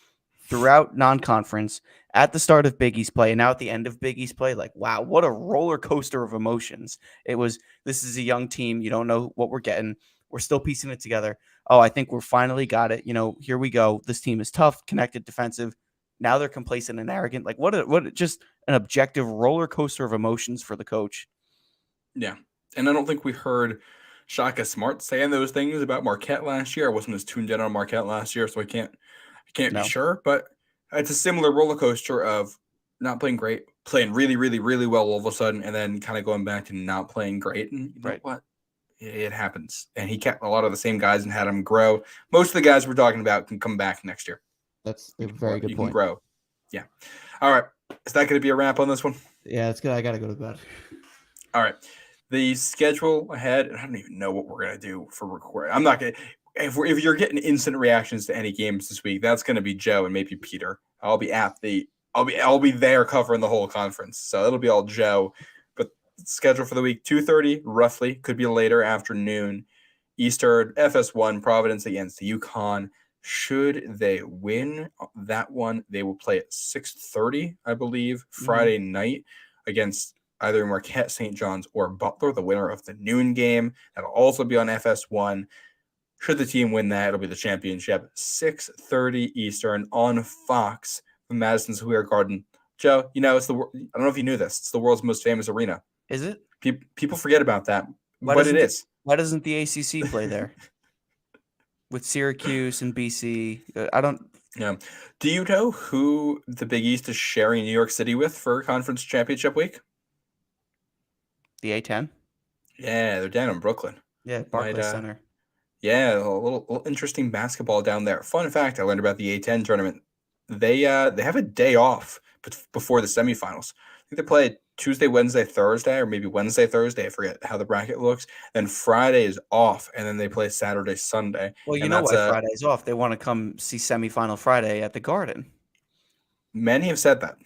throughout non-conference, at the start of Big East play, and now at the end of Big East play, like, wow, what a roller coaster of emotions. It was, this is a young team. You don't know what we're getting. We're still piecing it together. Oh, I think we're finally got it. Here we go. This team is tough, connected, defensive. Now they're complacent and arrogant. Like, what just an objective roller coaster of emotions for the coach. Yeah. And I don't think we heard Shaka Smart saying those things about Marquette last year. I wasn't as tuned in on Marquette last year, so I can't be sure. But it's a similar roller coaster of not playing great, playing really, really, really well all of a sudden, and then kind of going back to not playing great. And you know what? It happens. And he kept a lot of the same guys and had them grow. Most of the guys we're talking about can come back next year. That's a very good point. You can grow. Yeah. All right. Is that going to be a wrap on this one? Yeah, it's good. I got to go to bed. All right. The schedule ahead, I don't even know what we're going to do for recording. I'm not going to. If you're getting instant reactions to any games this week, that's going to be Joe and maybe Peter. I'll be there covering the whole conference. So it'll be all Joe. But schedule for the week, 2:30 roughly, could be later afternoon. Eastern, FS1, Providence against UConn. Should they win that one, they will play at 6:30, I believe, Friday night against either Marquette, St. John's, or Butler, the winner of the noon game. That'll also be on FS1. Should the team win that, it'll be the championship. 6:30 Eastern on Fox from Madison Square Garden. Joe, it's I don't know if you knew this. It's the world's most famous arena. Is it? People forget about that, but it is. Why doesn't the ACC play there? With Syracuse and BC, I don't. Yeah. Do you know who the Big East is sharing New York City with for conference championship week? The A10. Yeah, they're down in Brooklyn. Yeah, Might Barclays Center. Yeah, a little interesting basketball down there. Fun fact I learned about the A10 tournament. They have a day off before the semifinals. I think they play Tuesday, Wednesday, Thursday, or maybe Wednesday, Thursday. I forget how the bracket looks. Then Friday is off, and then they play Saturday, Sunday, Well, you and know that's why a Friday's off. They want to come see semifinal Friday at the Garden. many have said that.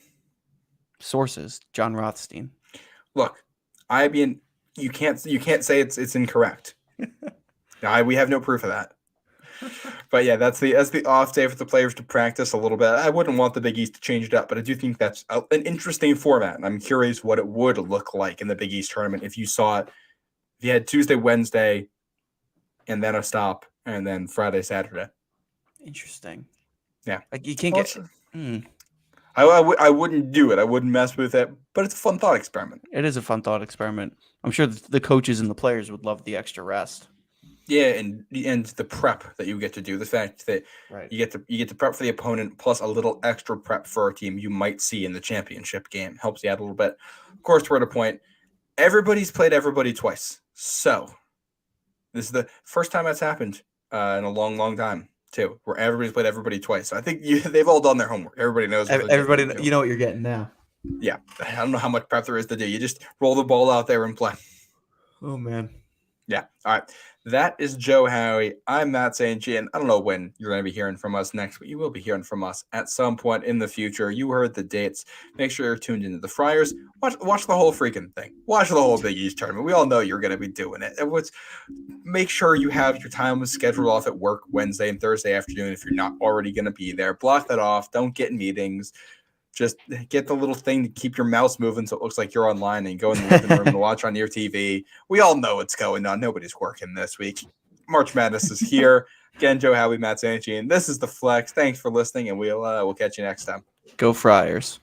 Sources: John Rothstein. Look, I mean, you can't say it's incorrect. We have no proof of that. But yeah, that's the off day for the players to practice a little bit. I wouldn't want the Big East to change it up, but I do think that's an interesting format, and I'm curious what it would look like in the Big East tournament if you saw it. If you had Tuesday, Wednesday, and then a stop, and then Friday, Saturday. Interesting. Yeah, Like you can't well, get. Mm, I wouldn't do it. I wouldn't mess with it, but it's a fun thought experiment. it is a fun thought experiment. I'm sure the coaches and the players would love the extra rest. Yeah, and the prep that you get to do, the fact that Right. you get to prep for the opponent plus a little extra prep for a team you might see in the championship game helps you out a little bit. Of course, we're at a point. Everybody's played everybody twice, so this is the first time that's happened in a long, long time too, where everybody's played everybody twice. So I think they've all done their homework. Everybody knows what they're Everybody, getting into. you know what you're getting now. Yeah, I don't know how much prep there is to do. You just roll the ball out there and play. Oh man. Yeah. All right. That is Joe Howie. I'm Matt St. Jean. I don't know when you're going to be hearing from us next, but you will be hearing from us at some point in the future. You heard the dates. Make sure you're tuned into the Friars. Watch the whole freaking thing. Watch the whole Big East tournament. We all know you're going to be doing it. Make sure you have your time scheduled off at work Wednesday and Thursday afternoon if you're not already going to be there. Block that off. Don't get in meetings. Just get the little thing to keep your mouse moving so it looks like you're online and go in the living room and watch on your TV. We all know what's going on. Nobody's working this week. March Madness is here. Again, Joe Howie, Matt Sanchi, and this is The Flex. Thanks for listening, and we'll catch you next time. Go Friars.